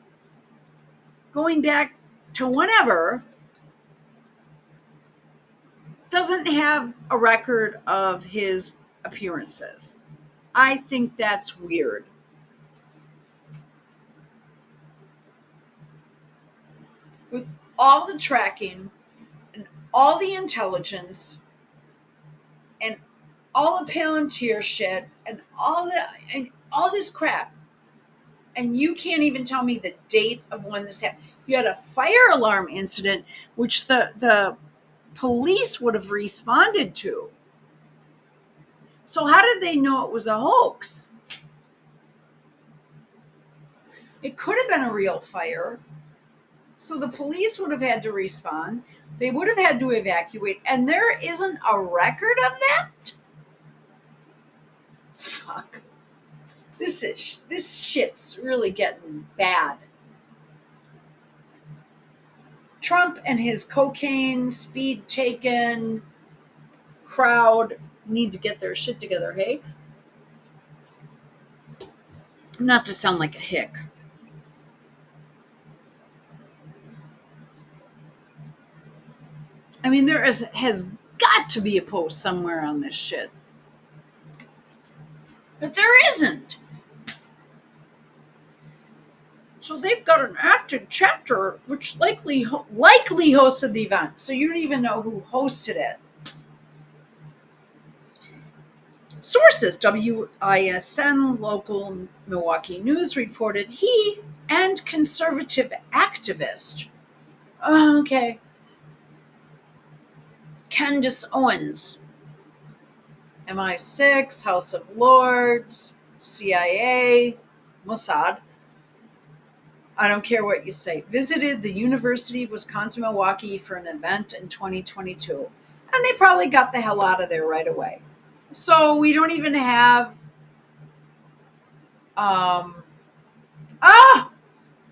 [SPEAKER 1] going back to whenever, doesn't have a record of his appearances. I think that's weird. With all the tracking and all the intelligence and all the Palantir shit and all this crap, and you can't even tell me the date of when this happened. You had a fire alarm incident, which the police would have responded to. So how did they know it was a hoax? It could have been a real fire. So the police would have had to respond. They would have had to evacuate. And there isn't a record of that? Fuck. This shit's really getting bad. Trump and his cocaine, speed taken crowd need to get their shit together, hey? Not to sound like a hick. I mean, has got to be a post somewhere on this shit. But there isn't. So they've got an active chapter which likely hosted the event. So you don't even know who hosted it. Sources, WISN local Milwaukee News reported he and conservative activist, okay, Candace Owens, MI6, House of Lords, CIA, Mossad, I don't care what you say, visited the University of Wisconsin-Milwaukee for an event in 2022. And they probably got the hell out of there right away. So we don't even have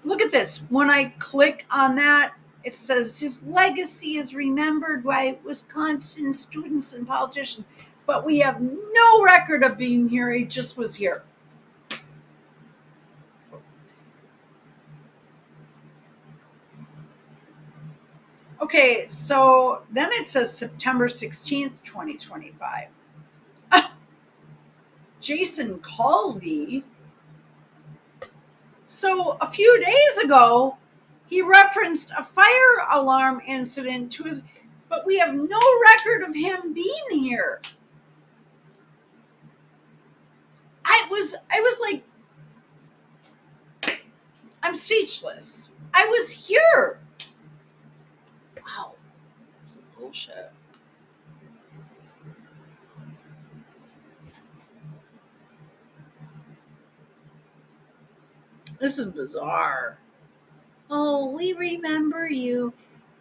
[SPEAKER 1] look at this. When I click on that, it says his legacy is remembered by Wisconsin students and politicians. But we have no record of being here. He just was here. Okay, so then it says September 16th, 2025. Jason Caldy. So a few days ago, he referenced a fire alarm incident to his, but we have no record of him being here. I was like, I'm speechless. I was here. Wow, this is bullshit. This is bizarre. Oh, we remember you.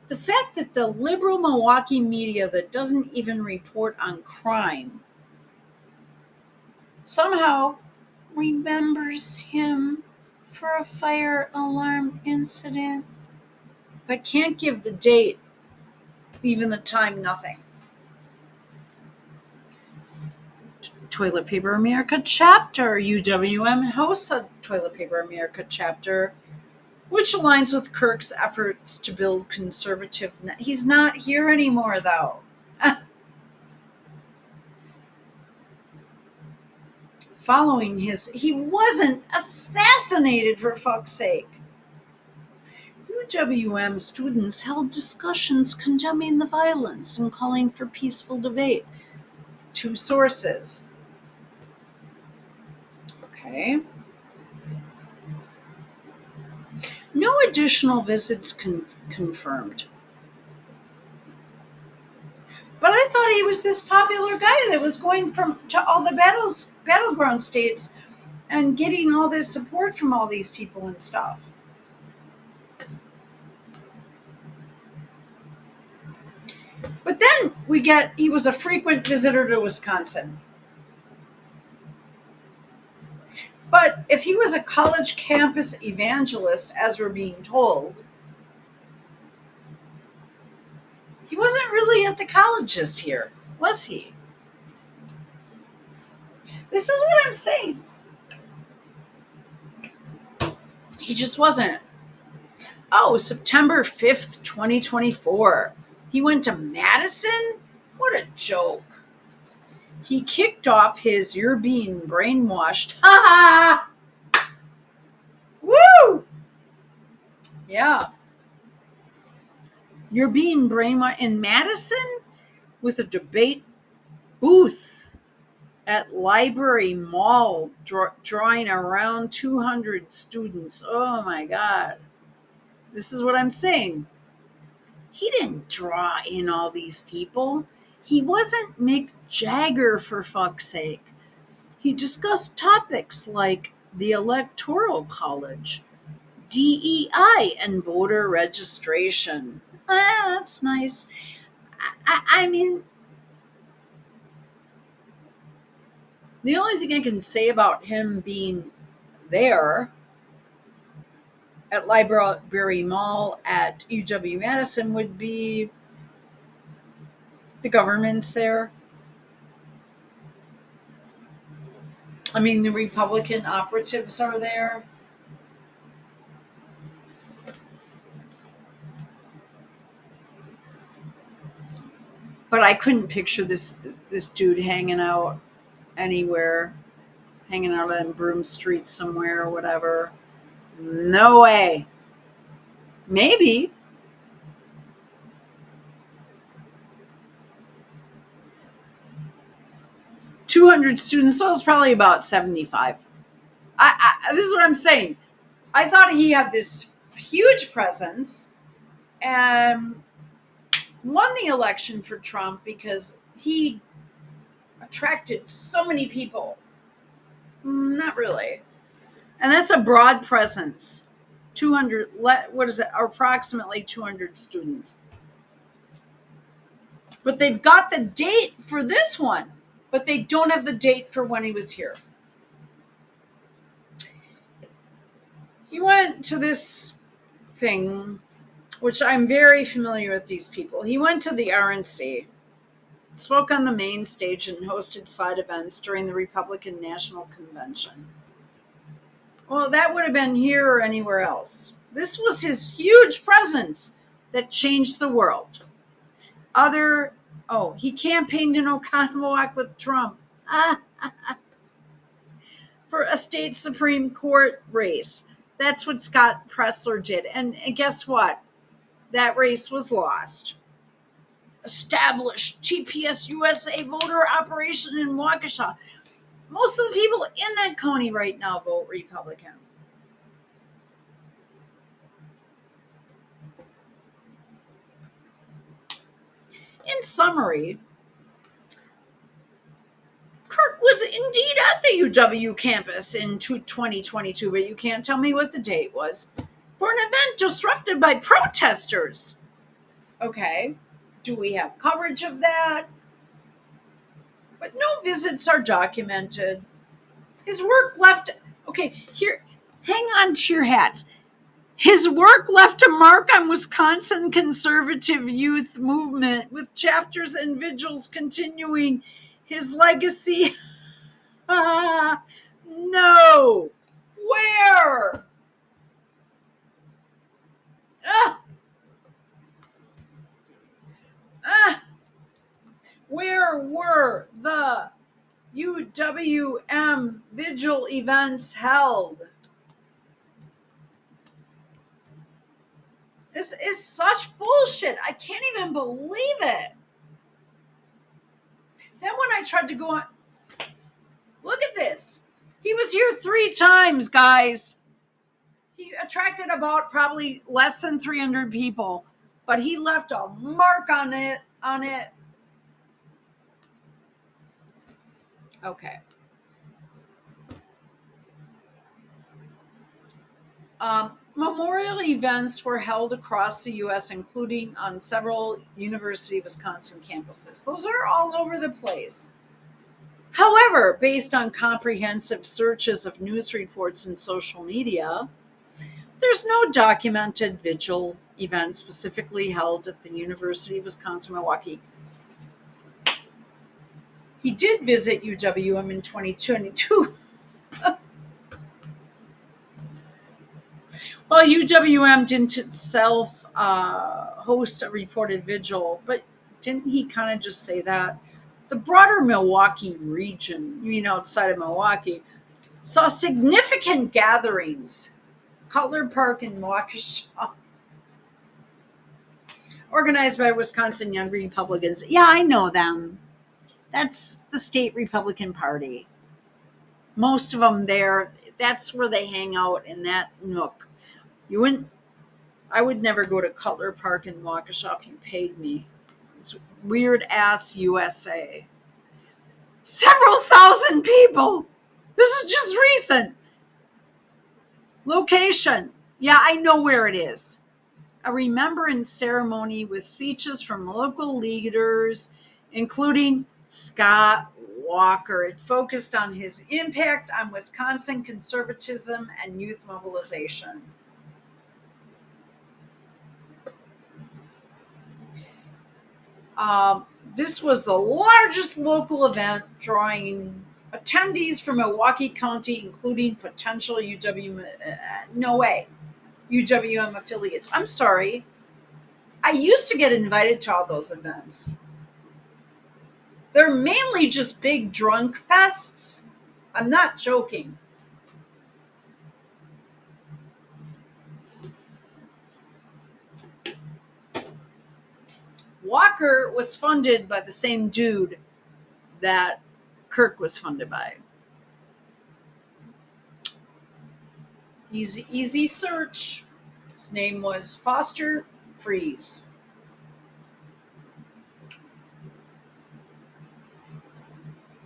[SPEAKER 1] The fact that the liberal Milwaukee media that doesn't even report on crime somehow remembers him for a fire alarm incident, but can't give the date, even the time, nothing. Toilet Paper America chapter. UWM hosts a Toilet Paper America chapter, which aligns with Kirk's efforts to build conservative. He's not here anymore, though. Following he wasn't assassinated, for fuck's sake. UWM students held discussions condemning the violence and calling for peaceful debate. Two sources. Okay. No additional visits confirmed. But I thought he was this popular guy that was going to all the battleground states and getting all this support from all these people and stuff. But then he was a frequent visitor to Wisconsin. But if he was a college campus evangelist, as we're being told, he wasn't really at the colleges here, was he? This is what I'm saying. He just wasn't. Oh, September 5th, 2024. He went to Madison? What a joke. He kicked off his "You're being brainwashed." Ha ha! Woo! Yeah. You're being brainwashed in Madison with a debate booth at Library Mall, drawing around 200 students. Oh my God. This is what I'm saying. He didn't draw in all these people. He wasn't Mick Jagger, for fuck's sake. He discussed topics like the Electoral College, DEI, and voter registration. That's nice. I mean, the only thing I can say about him being there at Library Mall at UW Madison would be the government's there. I mean, the Republican operatives are there. But I couldn't picture this dude hanging out anywhere, hanging out on Broome Street somewhere or whatever. No way. Maybe. 200 students, so it was probably about 75. This is what I'm saying. I thought he had this huge presence and won the election for Trump because he attracted so many people. Not really. And that's a broad presence. 200, what is it? Approximately 200 students. But they've got the date for this one, but they don't have the date for when he was here. He went to this thing, which I'm very familiar with these people. He went to the RNC, spoke on the main stage, and hosted side events during the Republican National Convention. Well, that would have been here or anywhere else. This was his huge presence that changed the world. He campaigned in Oconomowoc with Trump for a state Supreme Court race. That's what Scott Presler did. And guess what? That race was lost. Established TPS USA voter operation in Waukesha. Most of the people in that county right now vote Republican. In summary, Kirk was indeed at the UW campus in 2022, but you can't tell me what the date was, for an event disrupted by protesters. Okay, do we have coverage of that? But no visits are documented. His work left, here, hang on to your hats. His work left a mark on Wisconsin conservative youth movement, with chapters and vigils continuing his legacy. No. Where? Where were the UWM vigil events held? This is such bullshit. I can't even believe it. Then when I tried to go on, look at this. He was here 3 times, guys. He attracted about probably less than 300 people, but he left a mark on it. Okay. Memorial events were held across the U.S., including on several University of Wisconsin campuses. Those are all over the place. However, based on comprehensive searches of news reports and social media, there's no documented vigil event specifically held at the University of Wisconsin-Milwaukee. He did visit UWM in 2022. Well, UWM didn't itself host a reported vigil, but didn't he kind of just say that? The broader Milwaukee region, outside of Milwaukee, saw significant gatherings. Cutler Park in Waukesha, organized by Wisconsin Young Republicans. Yeah, I know them. That's the state Republican Party. Most of them there, that's where they hang out, in that nook. I would never go to Cutler Park in Waukesha if you paid me. It's weird ass USA. Several thousand people. This is just recent. Location. Yeah, I know where it is. A remembrance ceremony with speeches from local leaders, including Scott Walker. It focused on his impact on Wisconsin conservatism and youth mobilization. This was the largest local event, drawing attendees from Milwaukee County, including potential UWM affiliates. I'm sorry. I used to get invited to all those events. They're mainly just big drunk fests. I'm not joking. Walker was funded by the same dude that Kirk was funded by. Easy search. His name was Foster Freeze.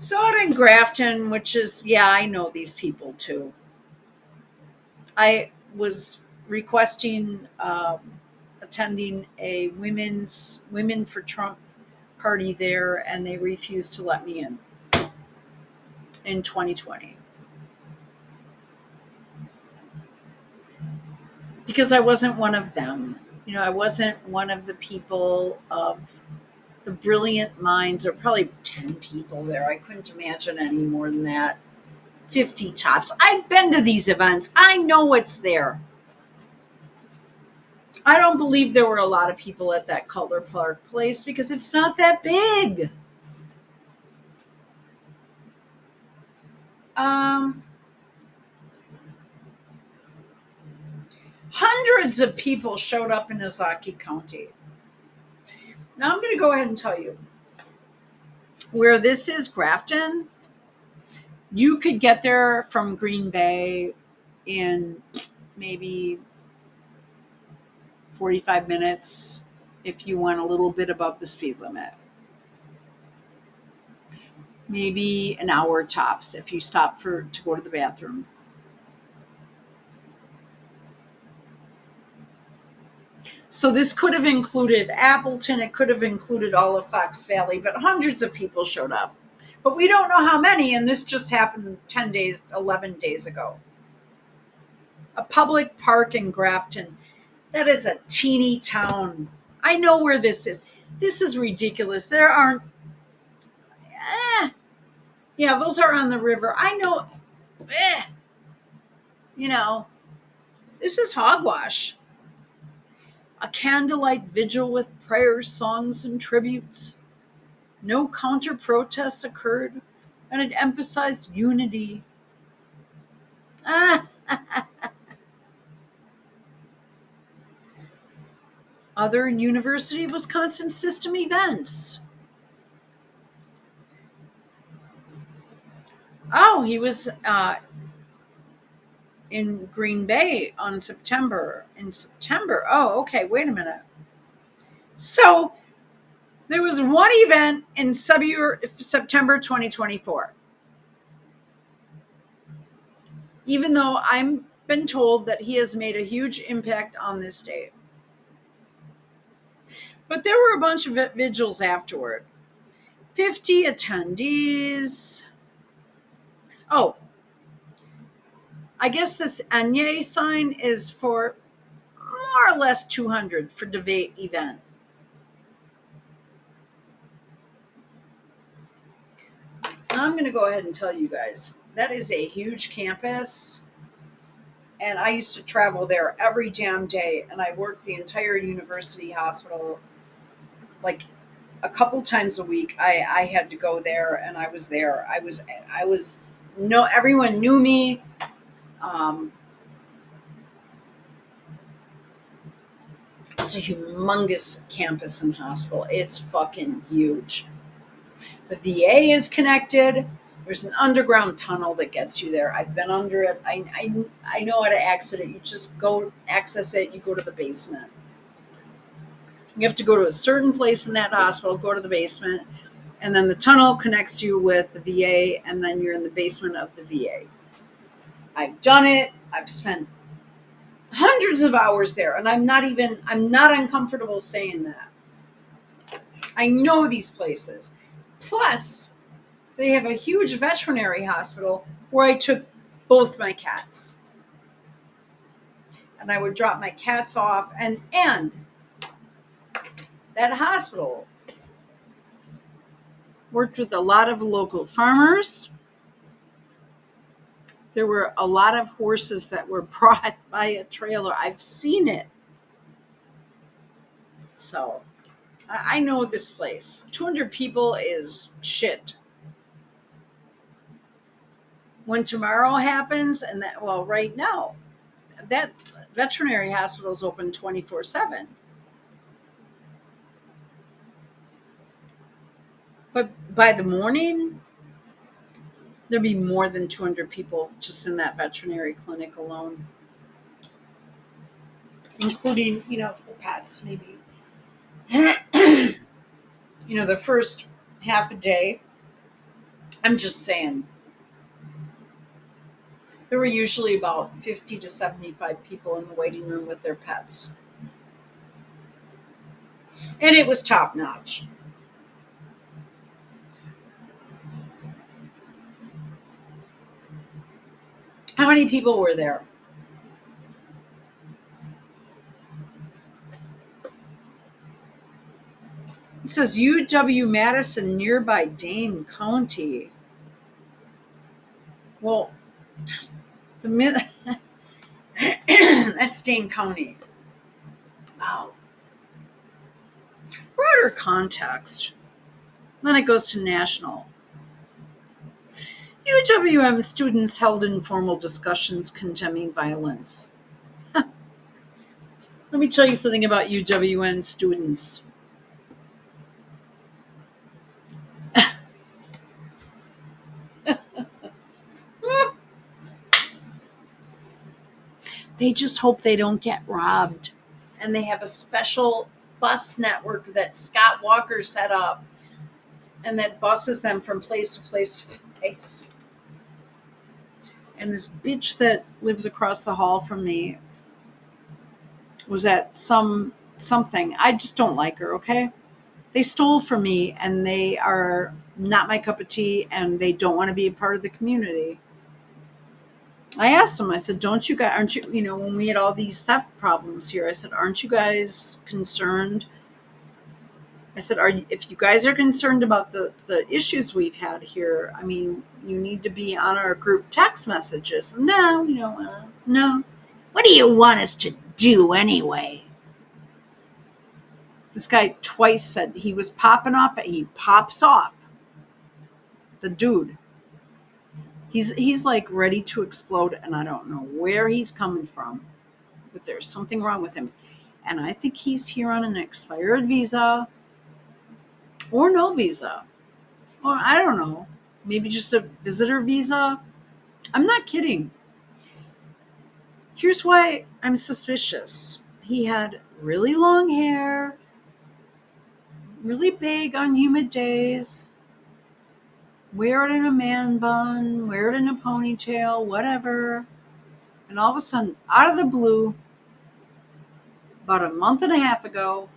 [SPEAKER 1] So out in Grafton, which is, yeah, I know these people too. I was requesting attending a Women for Trump party there, and they refused to let me in 2020 because I wasn't one of them. I wasn't one of the people of the brilliant minds. There were probably 10 people there. I couldn't imagine any more than that. 50 tops. I've been to these events. I know what's there. I don't believe there were a lot of people at that Cutler Park place because it's not that big. Hundreds of people showed up in Ozaukee County. Now I'm going to go ahead and tell you where this is, Grafton. You could get there from Green Bay in maybe 45 minutes if you went a little bit above the speed limit. Maybe an hour tops if you stop to go to the bathroom. So this could have included Appleton. It could have included all of Fox Valley, but hundreds of people showed up. But we don't know how many, and this just happened 11 days ago. A public park in Grafton. That is a teeny town. I know where this is. This is ridiculous. There aren't... yeah, those are on the river. I know... this is hogwash. A candlelight vigil with prayers, songs, and tributes. No counter-protests occurred, and it emphasized unity. Other University of Wisconsin system events. Oh, he was in Green Bay in September. Oh, okay, wait a minute. So there was one event in September 2024. Even though I've been told that he has made a huge impact on this state. But there were a bunch of vigils afterward. 50 attendees. Oh, I guess this Enye sign is for more or less 200 for debate event. I'm going to go ahead and tell you guys, that is a huge campus. And I used to travel there every damn day. And I worked the entire university hospital like a couple times a week. I had to go there, and I was there. Everyone knew me. It's a humongous campus and hospital. It's fucking huge. The VA is connected. There's an underground tunnel that gets you there. I've been under it. I know how to exit it. You just go access it. You go to the basement. You have to go to a certain place in that hospital, go to the basement, and then the tunnel connects you with the VA, and then you're in the basement of the VA. I've done it. I've spent hundreds of hours there, and I'm not uncomfortable saying that. I know these places. Plus, they have a huge veterinary hospital where I took both my cats. And I would drop my cats off, and that hospital worked with a lot of local farmers. There were a lot of horses that were brought by a trailer. I've seen it. So, I know this place. 200 people is shit. When tomorrow happens, and that, well, right now, that veterinary hospital is open 24/7. But by the morning, there'd be more than 200 people just in that veterinary clinic alone, including, the pets, maybe. The first half a day, I'm just saying, there were usually about 50 to 75 people in the waiting room with their pets. And it was top notch. How many people were there? It says UW Madison, nearby Dane County. Well, the that's Dane County. Wow. Broader context. Then it goes to national. UWM students held informal discussions condemning violence. Let me tell you something about UWM students. They just hope they don't get robbed. And they have a special bus network that Scott Walker set up and that buses them from place to place to place. And this bitch that lives across the hall from me was at something. I just don't like her, okay? They stole from me and they are not my cup of tea and they don't want to be a part of the community. I asked them, I said, don't you guys, aren't you, when we had all these theft problems here, I said, aren't you guys concerned? I said, if you guys are concerned about the issues we've had here, I mean, you need to be on our group text messages. No, we don't want to. No. What do you want us to do anyway? This guy twice said he was popping off. He pops off. The dude. He's like ready to explode, and I don't know where he's coming from, but there's something wrong with him. And I think he's here on an expired visa or no visa. Or I don't know. Maybe just a visitor visa. I'm not kidding. Here's why I'm suspicious. He had really long hair, really big on humid days, wear it in a man bun, wear it in a ponytail, whatever. And all of a sudden, out of the blue, about a month and a half ago,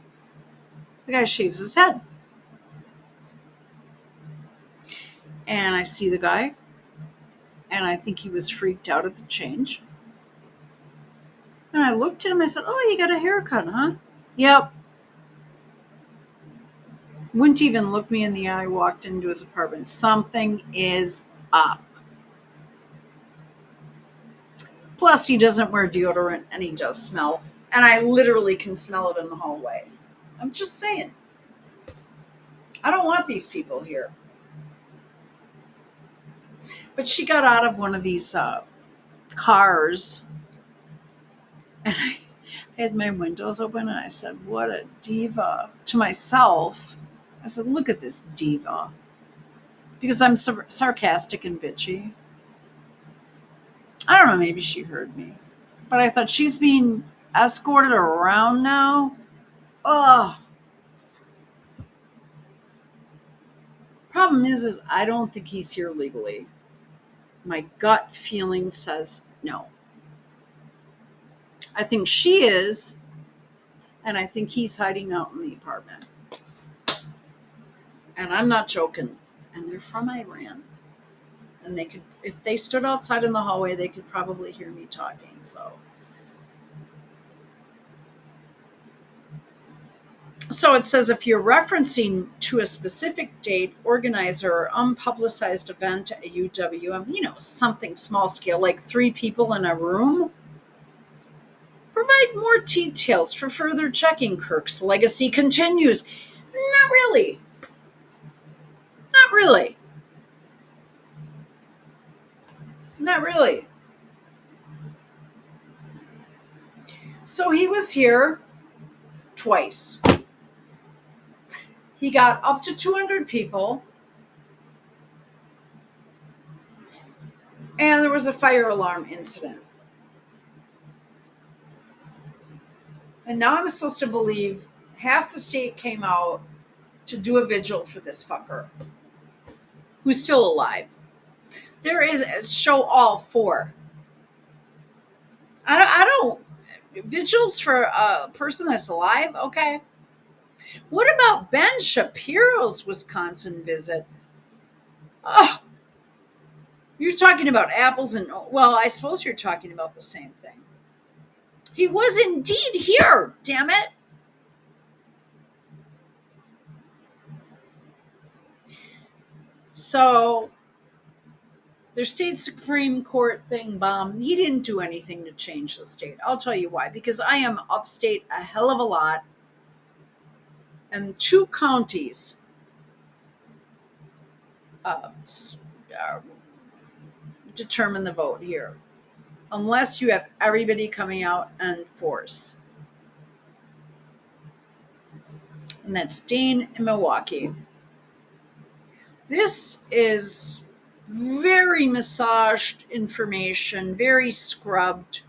[SPEAKER 1] the guy shaves his head. And I see the guy, and I think he was freaked out at the change. And I looked at him, I said, oh, you got a haircut, huh? Yep. Wouldn't even look me in the eye, walked into his apartment. Something is up. Plus, he doesn't wear deodorant, and he does smell. And I literally can smell it in the hallway. I'm just saying. I don't want these people here. But she got out of one of these cars, and I had my windows open, and I said, what a diva. To myself, I said, look at this diva. Because I'm sarcastic and bitchy. I don't know, maybe she heard me. But I thought, she's being escorted around now? Ugh. Problem is I don't think he's here legally. My gut feeling says no. I think she is, and I think he's hiding out in the apartment. And I'm not joking. And they're from Iran. And they could, if they stood outside in the hallway, they could probably hear me talking. So it says, if you're referencing to a specific date, organizer, or unpublicized event at UWM, something small scale, like 3 people in a room, provide more details for further checking. Kirk's legacy continues. Not really. Not really. Not really. So he was here twice. He got up to 200 people, and there was a fire alarm incident. And now I'm supposed to believe half the state came out to do a vigil for this fucker who's still alive. There is a show all for. I don't vigils for a person that's alive. Okay. What about Ben Shapiro's Wisconsin visit? Oh, you're talking about apples and, well, I suppose you're talking about the same thing. He was indeed here, damn it. So their state Supreme Court thing bombed. He didn't do anything to change the state. I'll tell you why. Because I am upstate a hell of a lot, and 2 counties determine the vote here, unless you have everybody coming out and force. And that's Dane and Milwaukee. This is very massaged information, very scrubbed.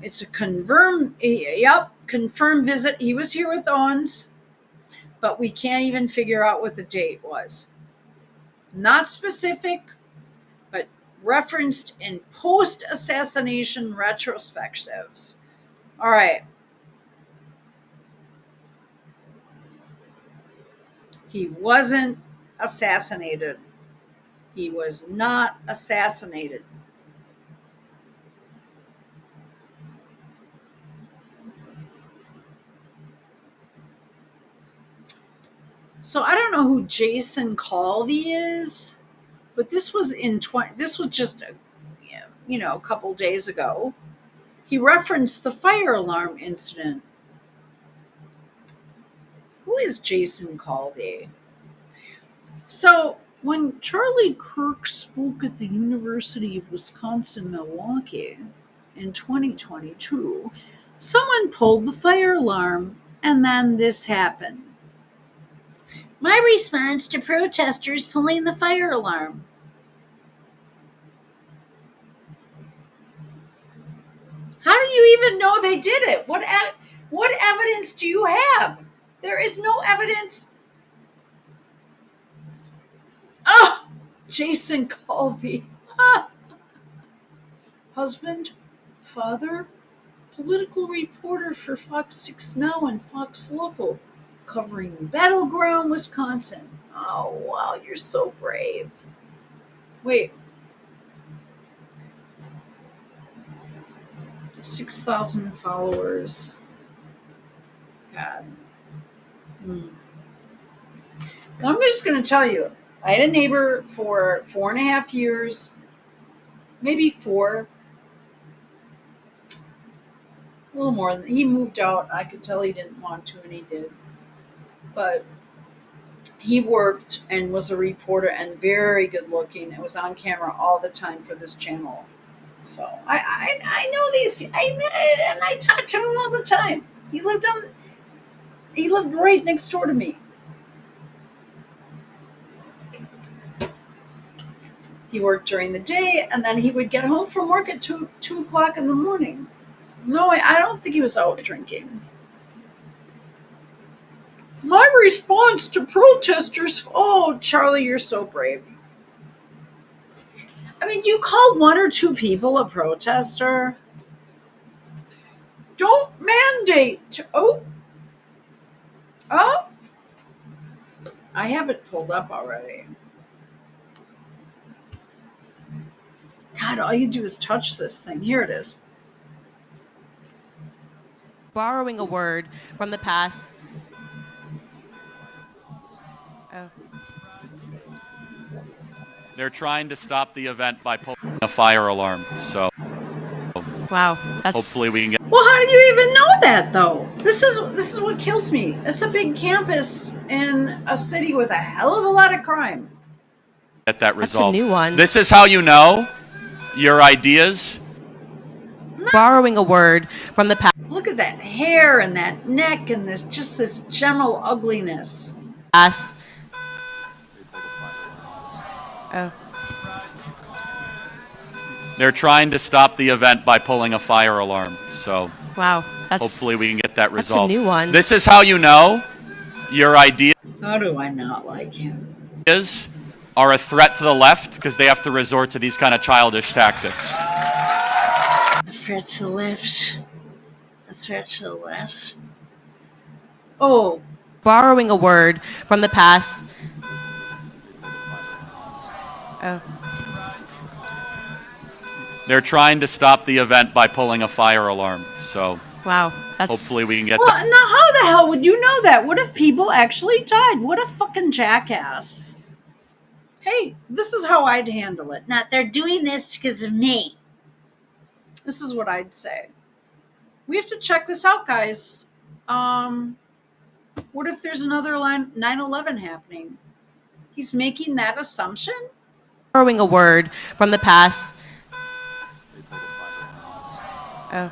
[SPEAKER 1] It's a confirmed visit. He was here with Owens, but we can't even figure out what the date was. Not specific, but referenced in post-assassination retrospectives. All right. He wasn't assassinated. He was not assassinated. So I don't know who Jason Calvi is, but this was just a couple days ago. He referenced the fire alarm incident. Who is Jason Calvi? So when Charlie Kirk spoke at the University of Wisconsin-Milwaukee in 2022, someone pulled the fire alarm, and then this happened. My response to protesters pulling the fire alarm. How do you even know they did it? What evidence do you have? There is no evidence. Oh, Jason Calvi. Husband, father, political reporter for Fox 6 Now and Fox Local, covering Battleground, Wisconsin. Oh, wow, you're so brave. Wait. 6,000 followers. God. I'm just going to tell you, I had a neighbor for 4.5 years, maybe 4. A little more. He moved out. I could tell he didn't want to, and he did. But he worked and was a reporter and very good looking. It was on camera all the time for this channel. So I know these people, and I talk to him all the time. He lived right next door to me. He worked during the day, and then he would get home from work at 2 o'clock in the morning. No, I don't think he was out drinking. My response to protesters. Oh, Charlie, you're so brave. I mean, do you call 1 or 2 people a protester? Don't mandate. Oh. I have it pulled up already. God, all you do is touch this thing. Here it is.
[SPEAKER 2] Borrowing a word from the past. Oh.
[SPEAKER 3] They're trying to stop the event by pulling a fire alarm. So,
[SPEAKER 2] wow, that's
[SPEAKER 3] hopefully we can get
[SPEAKER 1] Well, how do you even know that though? This is what kills me. It's a big campus in a city with a hell of a lot of crime.
[SPEAKER 3] Get that
[SPEAKER 2] That's a
[SPEAKER 3] resolved.
[SPEAKER 2] new one.
[SPEAKER 3] This is how you know your ideas.
[SPEAKER 2] Borrowing a word from the
[SPEAKER 1] Look at that hair and that neck and this general ugliness.
[SPEAKER 2] past. Oh,
[SPEAKER 3] They're trying to stop the event by pulling a fire alarm. So
[SPEAKER 2] wow.
[SPEAKER 3] hopefully we can get that
[SPEAKER 2] That's a
[SPEAKER 3] resolved.
[SPEAKER 2] new one.
[SPEAKER 3] This is how you know your ideas
[SPEAKER 1] How do I not like him?
[SPEAKER 3] are a threat to the left because they have to resort to these kind of childish tactics.
[SPEAKER 1] A threat to the left. A threat to the left. Oh,
[SPEAKER 2] Borrowing a word from the past. Oh,
[SPEAKER 3] They're trying to stop the event by pulling a fire alarm. So
[SPEAKER 2] wow. That's
[SPEAKER 3] hopefully we can get
[SPEAKER 1] well,
[SPEAKER 3] that.
[SPEAKER 1] now how the hell would you know that? What if people actually died? What a fucking jackass. Hey, this is how I'd handle it. Not they're doing this because of me. This is what I'd say. We have to check this out, guys. What if there's another 9/11 happening? He's making that assumption?
[SPEAKER 2] borrowing a word from the past. Oh,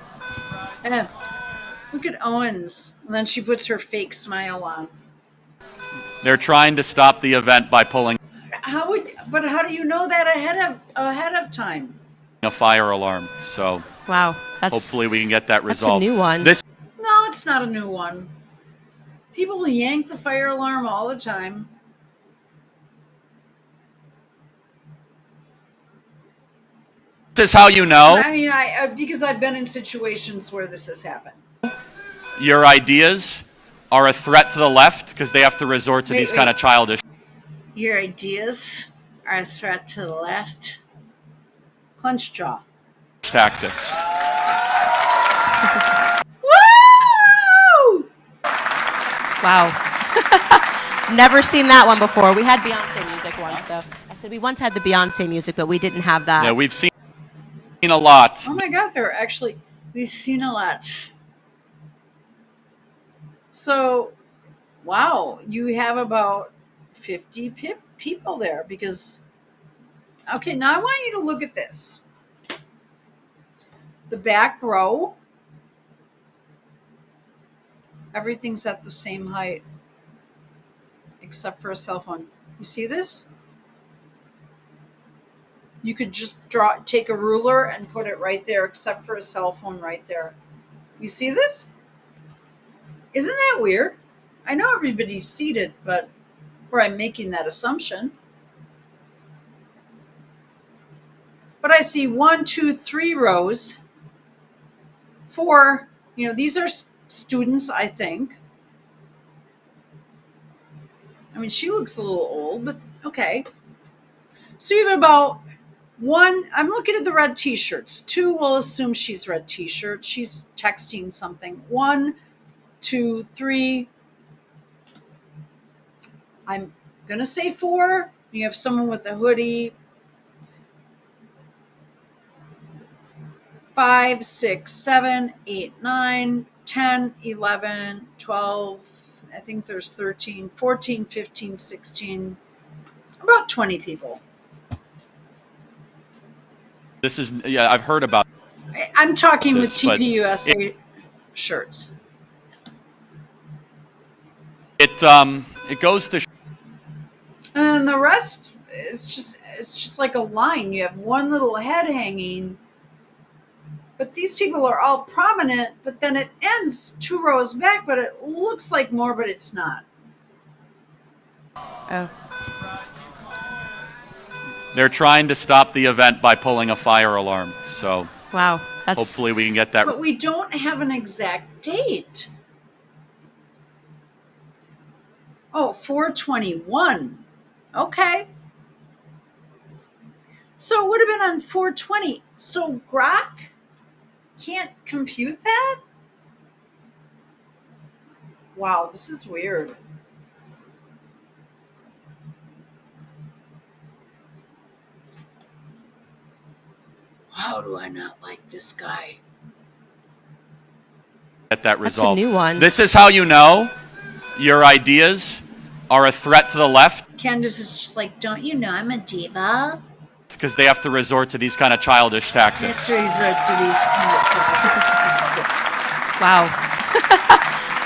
[SPEAKER 1] Eh, look at Owens. And then she puts her fake smile on.
[SPEAKER 3] They're trying to stop the event by pulling
[SPEAKER 1] How do you know that ahead of time?
[SPEAKER 3] a fire alarm. So
[SPEAKER 2] wow. That's
[SPEAKER 3] hopefully we can get that
[SPEAKER 2] that's a
[SPEAKER 3] resolved.
[SPEAKER 2] new one.
[SPEAKER 3] This
[SPEAKER 1] No, it's not a new one. People yank the fire alarm all the time.
[SPEAKER 3] is how you know
[SPEAKER 1] I mean, because I've been in situations where this has happened.
[SPEAKER 3] your ideas are a threat to the left because they have to resort to
[SPEAKER 1] Wait,
[SPEAKER 3] these kind of
[SPEAKER 1] wait.
[SPEAKER 3] childish
[SPEAKER 1] Your ideas are a threat to the left. Clench jaw.
[SPEAKER 3] tactics.
[SPEAKER 1] Woo!
[SPEAKER 2] Wow. Never seen that one before. We had Beyonce music once, though. I said we once had the Beyonce music, but we didn't have that.
[SPEAKER 3] Yeah, we've seen a lot.
[SPEAKER 1] Oh my God, we've seen a lot. So, wow, you have about 50 people there because, okay, now I want you to look at this. The back row, everything's at the same height except for a cell phone. You see this? You could just take a ruler and put it right there except for a cell phone right there. You see this? Isn't that weird? I know everybody's seated, but where I'm making that assumption. But I see 1, 2, 3 rows. 4, these are students, I think. I mean, she looks a little old, but okay. So you have about 1, I'm looking at the red t-shirts. 2, we'll assume she's red t-shirt. She's texting something. 1, 2, 3. I'm going to say 4. You have someone with a hoodie. 5, 6, 7, 8, 9, 10, 11, 12. I think there's 13, 14, 15, 16, about 20 people.
[SPEAKER 3] This is I've heard about
[SPEAKER 1] I'm talking with
[SPEAKER 3] this, but
[SPEAKER 1] TPUSA shirts.
[SPEAKER 3] it goes to
[SPEAKER 1] And the rest, it's just like a line. You have one little head hanging, but these people are all prominent, but then it ends 2 rows back, but it looks like more, but it's not.
[SPEAKER 2] Oh,
[SPEAKER 3] they're trying to stop the event by pulling a fire alarm. So
[SPEAKER 2] wow. That's
[SPEAKER 3] hopefully we can get that.
[SPEAKER 1] But we don't have an exact date. Oh, 4/21. Okay. So it would have been on 4/20. So Grok can't compute that? Wow, this is weird. How do I not like this guy?
[SPEAKER 3] Get that
[SPEAKER 2] That's a
[SPEAKER 3] resolved.
[SPEAKER 2] new one.
[SPEAKER 3] This is how you know your ideas are a threat to the left.
[SPEAKER 1] Candace is just like, don't you know I'm a diva?
[SPEAKER 3] Because they have to resort to these kind of childish tactics.
[SPEAKER 2] Wow.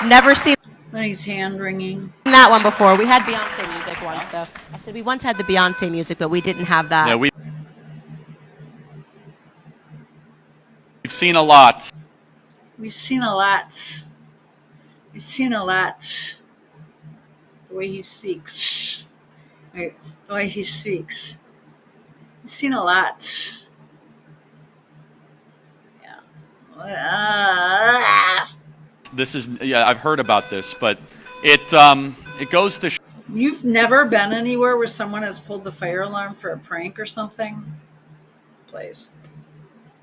[SPEAKER 2] Never seen
[SPEAKER 1] Then he's hand wringing.
[SPEAKER 2] that one before. We had Beyonce music once, though. I said we once had the Beyonce music, but we didn't have that.
[SPEAKER 3] Yeah, we've seen a lot.
[SPEAKER 1] We've seen a lot. We've seen a lot. The way he speaks. Right. The way he speaks. We've seen a lot. Yeah.
[SPEAKER 3] This is, yeah, I've heard about this, but it goes to
[SPEAKER 1] You've never been anywhere where someone has pulled the fire alarm for a prank or something? Please.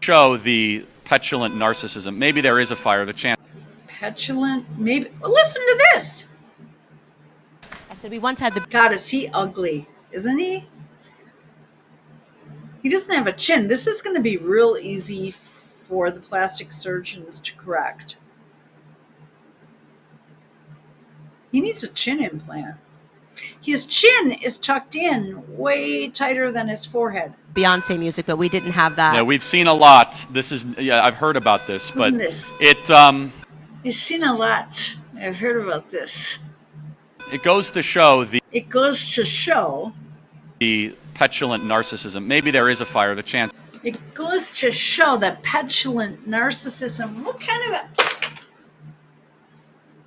[SPEAKER 3] show the petulant narcissism. Maybe there is a fire. The chance.
[SPEAKER 1] Petulant? Maybe. Well, listen to this.
[SPEAKER 2] I said we once had the.
[SPEAKER 1] God, is he ugly? Isn't he? He doesn't have a chin. This is going to be real easy for the plastic surgeons to correct. He needs a chin implant. His chin is tucked in way tighter than his forehead.
[SPEAKER 2] Beyonce music, but we didn't have that.
[SPEAKER 3] Yeah, we've seen a lot. This is, yeah, I've heard about this, but
[SPEAKER 1] You've seen a lot. I've heard about this.
[SPEAKER 3] it goes to show the
[SPEAKER 1] It goes to show.
[SPEAKER 3] the petulant narcissism. Maybe there is a fire. The chance.
[SPEAKER 1] It goes to show that petulant narcissism. What kind of a.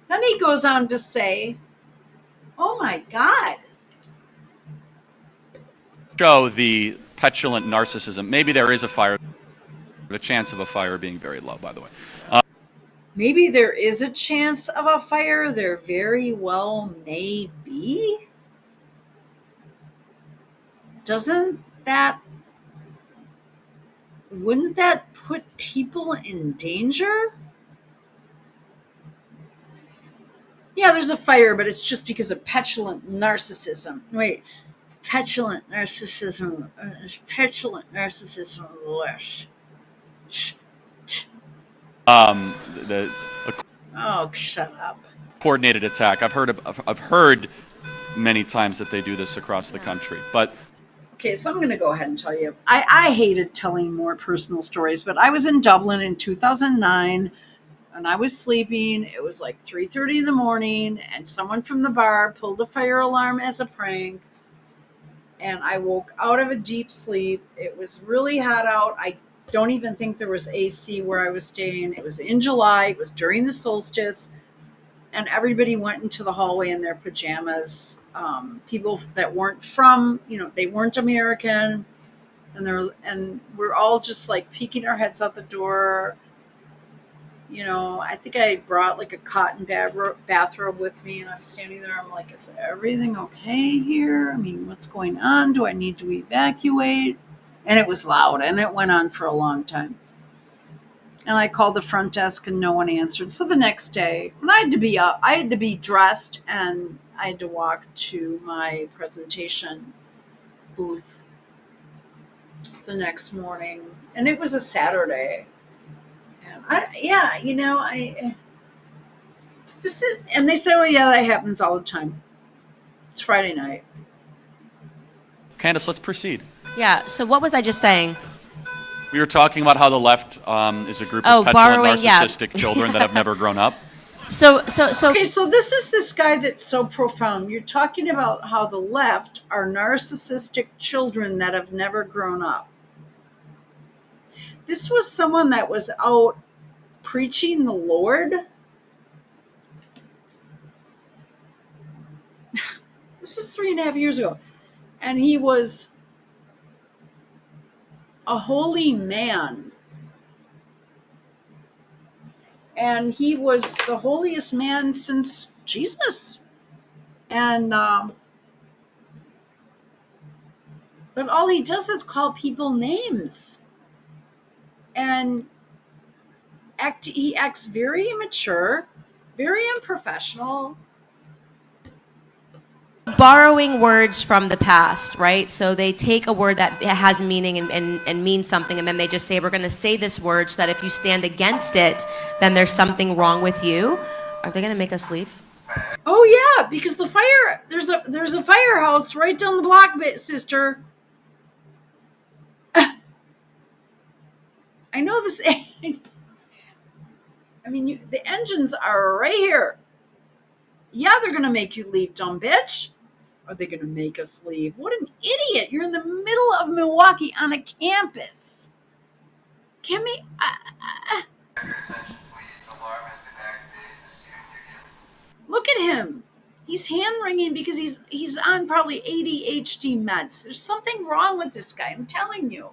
[SPEAKER 1] Then he goes on to say, oh my God.
[SPEAKER 3] Show the petulant narcissism. Maybe there is a fire. The chance of a fire being very low, by the way.
[SPEAKER 1] Maybe there is a chance of a fire. There very well may be. Wouldn't that put people in danger? Yeah, there's a fire, but it's just because of petulant narcissism. Wait, petulant narcissism of the West. Oh, shut up.
[SPEAKER 3] Coordinated attack. I've heard many times that they do this across the country, but
[SPEAKER 1] Okay, so I'm going to go ahead and tell you. I hated telling more personal stories, but I was in Dublin in 2009, and I was sleeping. It was like 3:30 in the morning, and someone from the bar pulled a fire alarm as a prank, and I woke out of a deep sleep. It was really hot out. I don't even think there was AC where I was staying. It was in July. It was during the solstice. And everybody went into the hallway in their pajamas. People that weren't from, they weren't American, and we're all just like peeking our heads out the door. I think I brought like a cotton bathrobe with me, and I'm standing there. I'm like, is everything okay here? I mean, what's going on? Do I need to evacuate? And it was loud, and it went on for a long time. And I called the front desk and no one answered. So the next day, when I had to be up, I had to be dressed and I had to walk to my presentation booth the next morning. And it was a Saturday. And and they said, oh yeah, that happens all the time. It's Friday night.
[SPEAKER 3] Candace, let's proceed.
[SPEAKER 2] Yeah. So what was I just saying?
[SPEAKER 3] We were talking about how the left is a group of petulant, narcissistic children that have never grown up.
[SPEAKER 2] So.
[SPEAKER 1] Okay, so this is this guy that's so profound. You're talking about how the left are narcissistic children that have never grown up. This was someone that was out preaching the Lord. This is 3.5 years ago. And he was a holy man. And he was the holiest man since Jesus. And but all he does is call people names. And he acts very immature, very unprofessional.
[SPEAKER 2] Borrowing words from the past, right? So they take a word that has meaning and means something, and then they just say, we're going to say this word so that if you stand against it, then there's something wrong with you. Are they going to make us leave?
[SPEAKER 1] Oh yeah, because the fire, there's a firehouse right down the block, sister. I know this. I mean, the engines are right here. Yeah, they're going to make you leave, dumb bitch. Are they going to make us leave? What an idiot. You're in the middle of Milwaukee on a campus. Can we... Look at him. He's hand-wringing because he's on probably ADHD meds. There's something wrong with this guy, I'm telling you.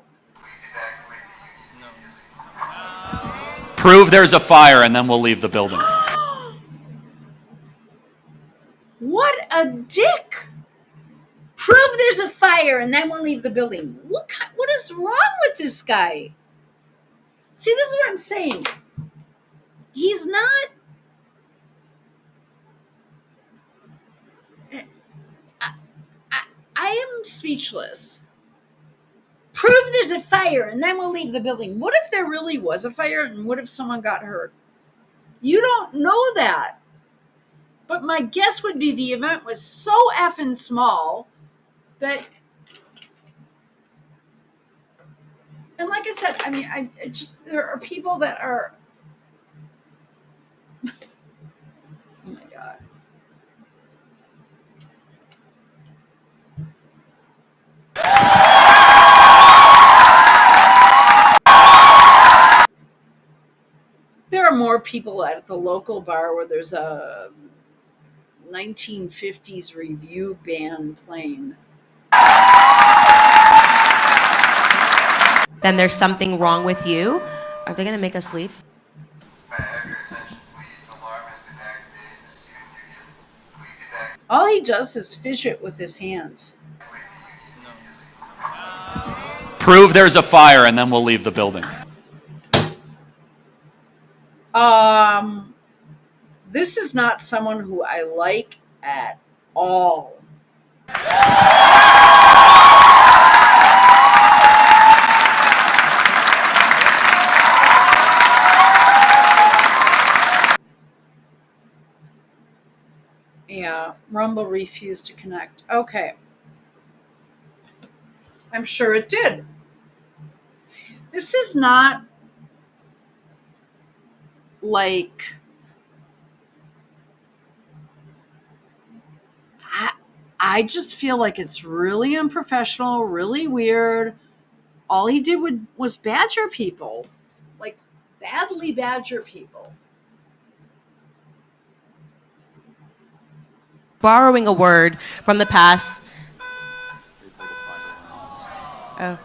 [SPEAKER 3] Prove there's a fire, and then we'll leave the building.
[SPEAKER 1] What a dick. Prove there's a fire, and then we'll leave the building. What is wrong with this guy? See, this is what I'm saying. He's not... I am speechless. Prove there's a fire, and then we'll leave the building. What if there really was a fire, and what if someone got hurt? You don't know that. But my guess would be the event was so effing small that... And like I said, I mean, I just... There are people that are... Oh my God. There are more people at the local bar where there's a 1950s review band playing.
[SPEAKER 2] Then there's something wrong with you. Are they going to make us leave?
[SPEAKER 1] All he does is fidget with his hands.
[SPEAKER 3] Prove there's a fire, and then we'll leave the building.
[SPEAKER 1] This is not someone who I like at all. Yeah, Rumble refused to connect. Okay. I'm sure it did. This is not like... I just feel like it's really unprofessional, really weird. All he did was badger people. Like, badly badger people.
[SPEAKER 2] Borrowing a word from the past. Oh.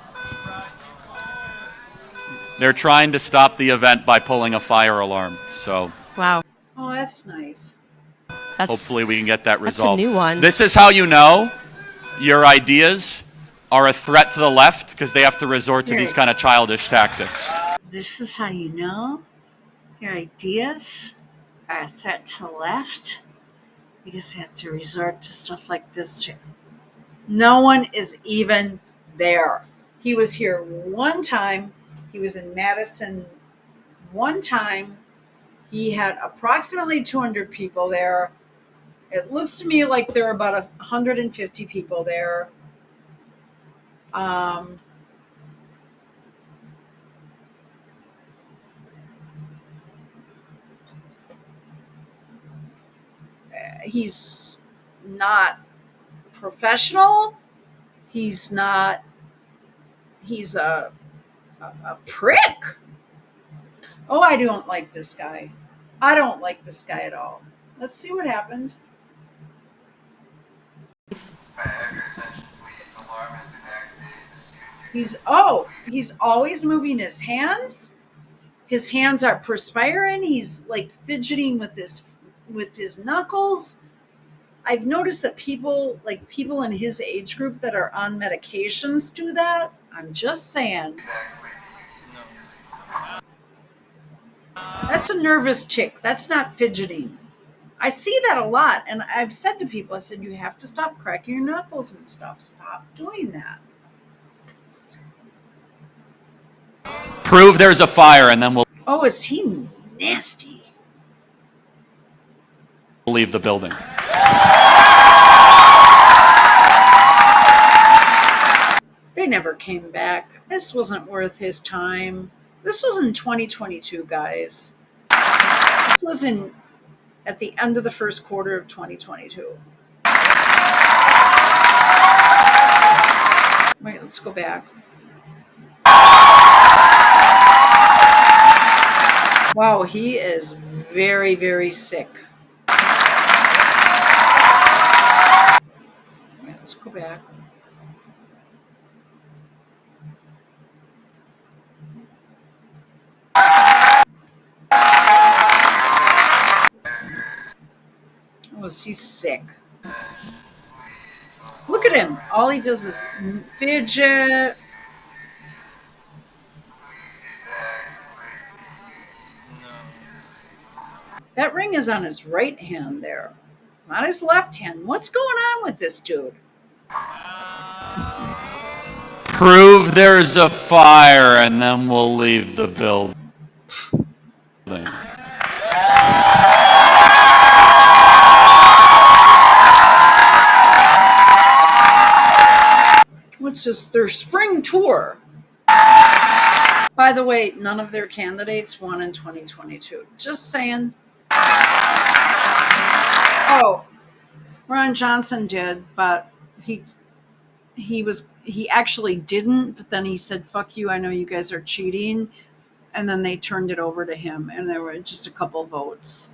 [SPEAKER 3] They're trying to stop the event by pulling a fire alarm. So
[SPEAKER 2] Wow.
[SPEAKER 1] Oh, that's nice.
[SPEAKER 3] hopefully we can get that resolved.
[SPEAKER 2] That's a new one.
[SPEAKER 3] This is how you know your ideas are a threat to the left, because they have to resort to these kind of childish tactics.
[SPEAKER 1] This is how you know your ideas are a threat to the left, because they have to resort to stuff like this. No one is even there. He was here one time. He was in Madison one time. He had approximately 200 people there. It looks to me like there are about 150 people there. He's not professional. He's not... He's a prick. Oh, I don't like this guy. I don't like this guy at all. Let's see what happens. He's always moving his hands. His hands are perspiring. He's like fidgeting with his knuckles. I've noticed that people in his age group that are on medications do that. I'm just saying. That's a nervous tick. That's not fidgeting. I see that a lot. And I've said to people, I said, you have to stop cracking your knuckles and stuff. Stop doing that.
[SPEAKER 3] Prove there's a fire, and then we'll
[SPEAKER 1] Oh, is he nasty?
[SPEAKER 3] leave the building.
[SPEAKER 1] They never came back. This wasn't worth his time. This was in 2022, guys. This was at the end of the first quarter of 2022. Wait, let's go back. Wow, he is very, very sick. Wait, let's go back. Oh, he's sick. Look at him. All he does is fidget. That ring is on his right hand there, not his left hand. What's going on with this dude?
[SPEAKER 3] Prove there's a fire, and then we'll leave the building.
[SPEAKER 1] Which is their spring tour. By the way, none of their candidates won in 2022. Just saying. Oh, Ron Johnson did, but he actually didn't, but then he said, "Fuck you, I know you guys are cheating." And then they turned it over to him, and there were just a couple votes.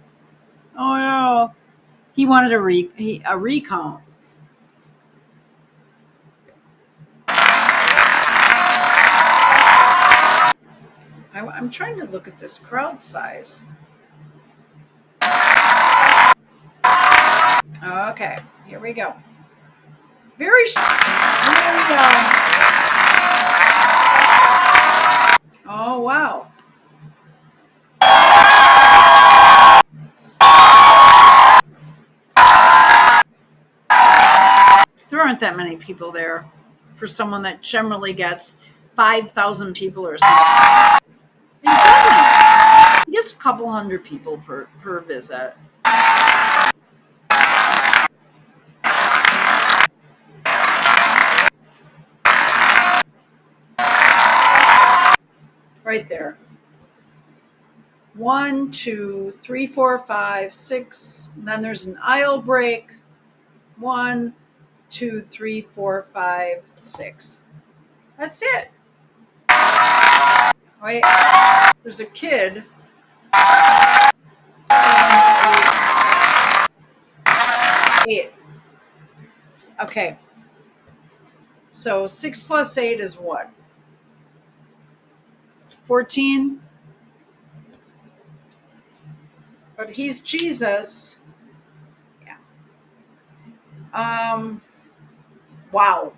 [SPEAKER 1] Oh yeah. He wanted a recount. I'm trying to look at this crowd size. Okay, here we go. Very oh, wow. There aren't that many people there for someone that generally gets 5,000 people or something. He doesn't. He gets a couple hundred people per visit. Right there. 1, 2, 3, 4, 5, 6. And then there's an aisle break. 1, 2, 3, 4, 5, 6. That's it. Wait, there's a kid. 8. Okay. So 6 plus 8 is what? 14? But he's Jesus. Yeah. Wow.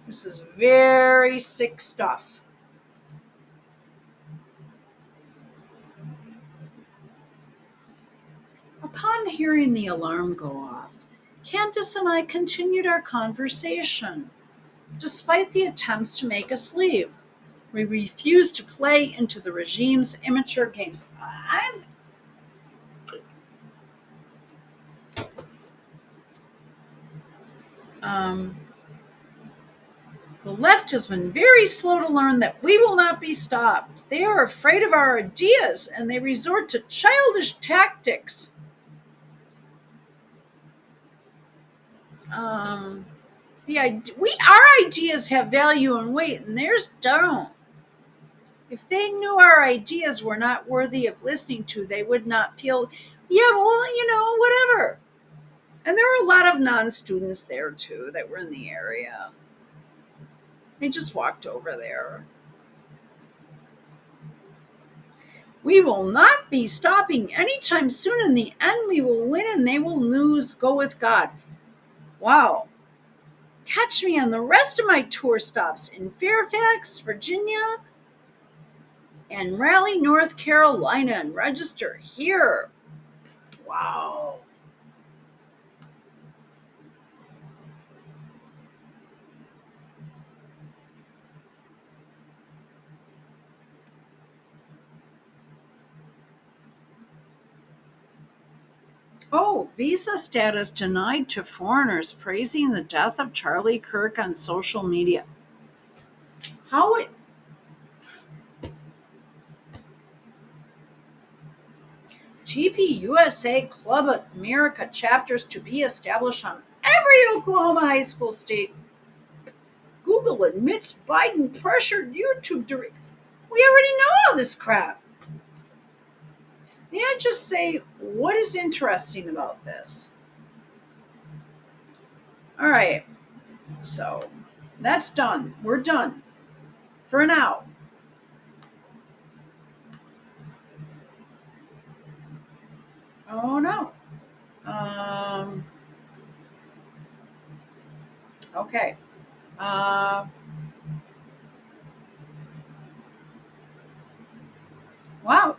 [SPEAKER 1] This is very sick stuff. Upon hearing the alarm go off, Candace and I continued our conversation. Despite the attempts to make us leave, we refused to play into the regime's immature games. The left has been very slow to learn that we will not be stopped. They are afraid of our ideas and they resort to childish tactics. Our ideas have value and weight, and theirs don't. If they knew our ideas were not worthy of listening to, they would not feel, yeah, well, whatever. And there were a lot of non-students there too that were in the area. They just walked over there. We will not be stopping anytime soon. In the end, we will win and they will lose. Go with God. Wow. Catch me on the rest of my tour stops in Fairfax, Virginia, and Raleigh, North Carolina, and register here. Wow. Oh, visa status denied to foreigners praising the death of Charlie Kirk on social media. How it GPUSA Club America chapters to be established on every Oklahoma high school state. Google admits Biden pressured YouTube to. We already know all this crap. May I just say what is interesting about this? All right, so that's done. We're done for now. Oh no. Okay. Wow.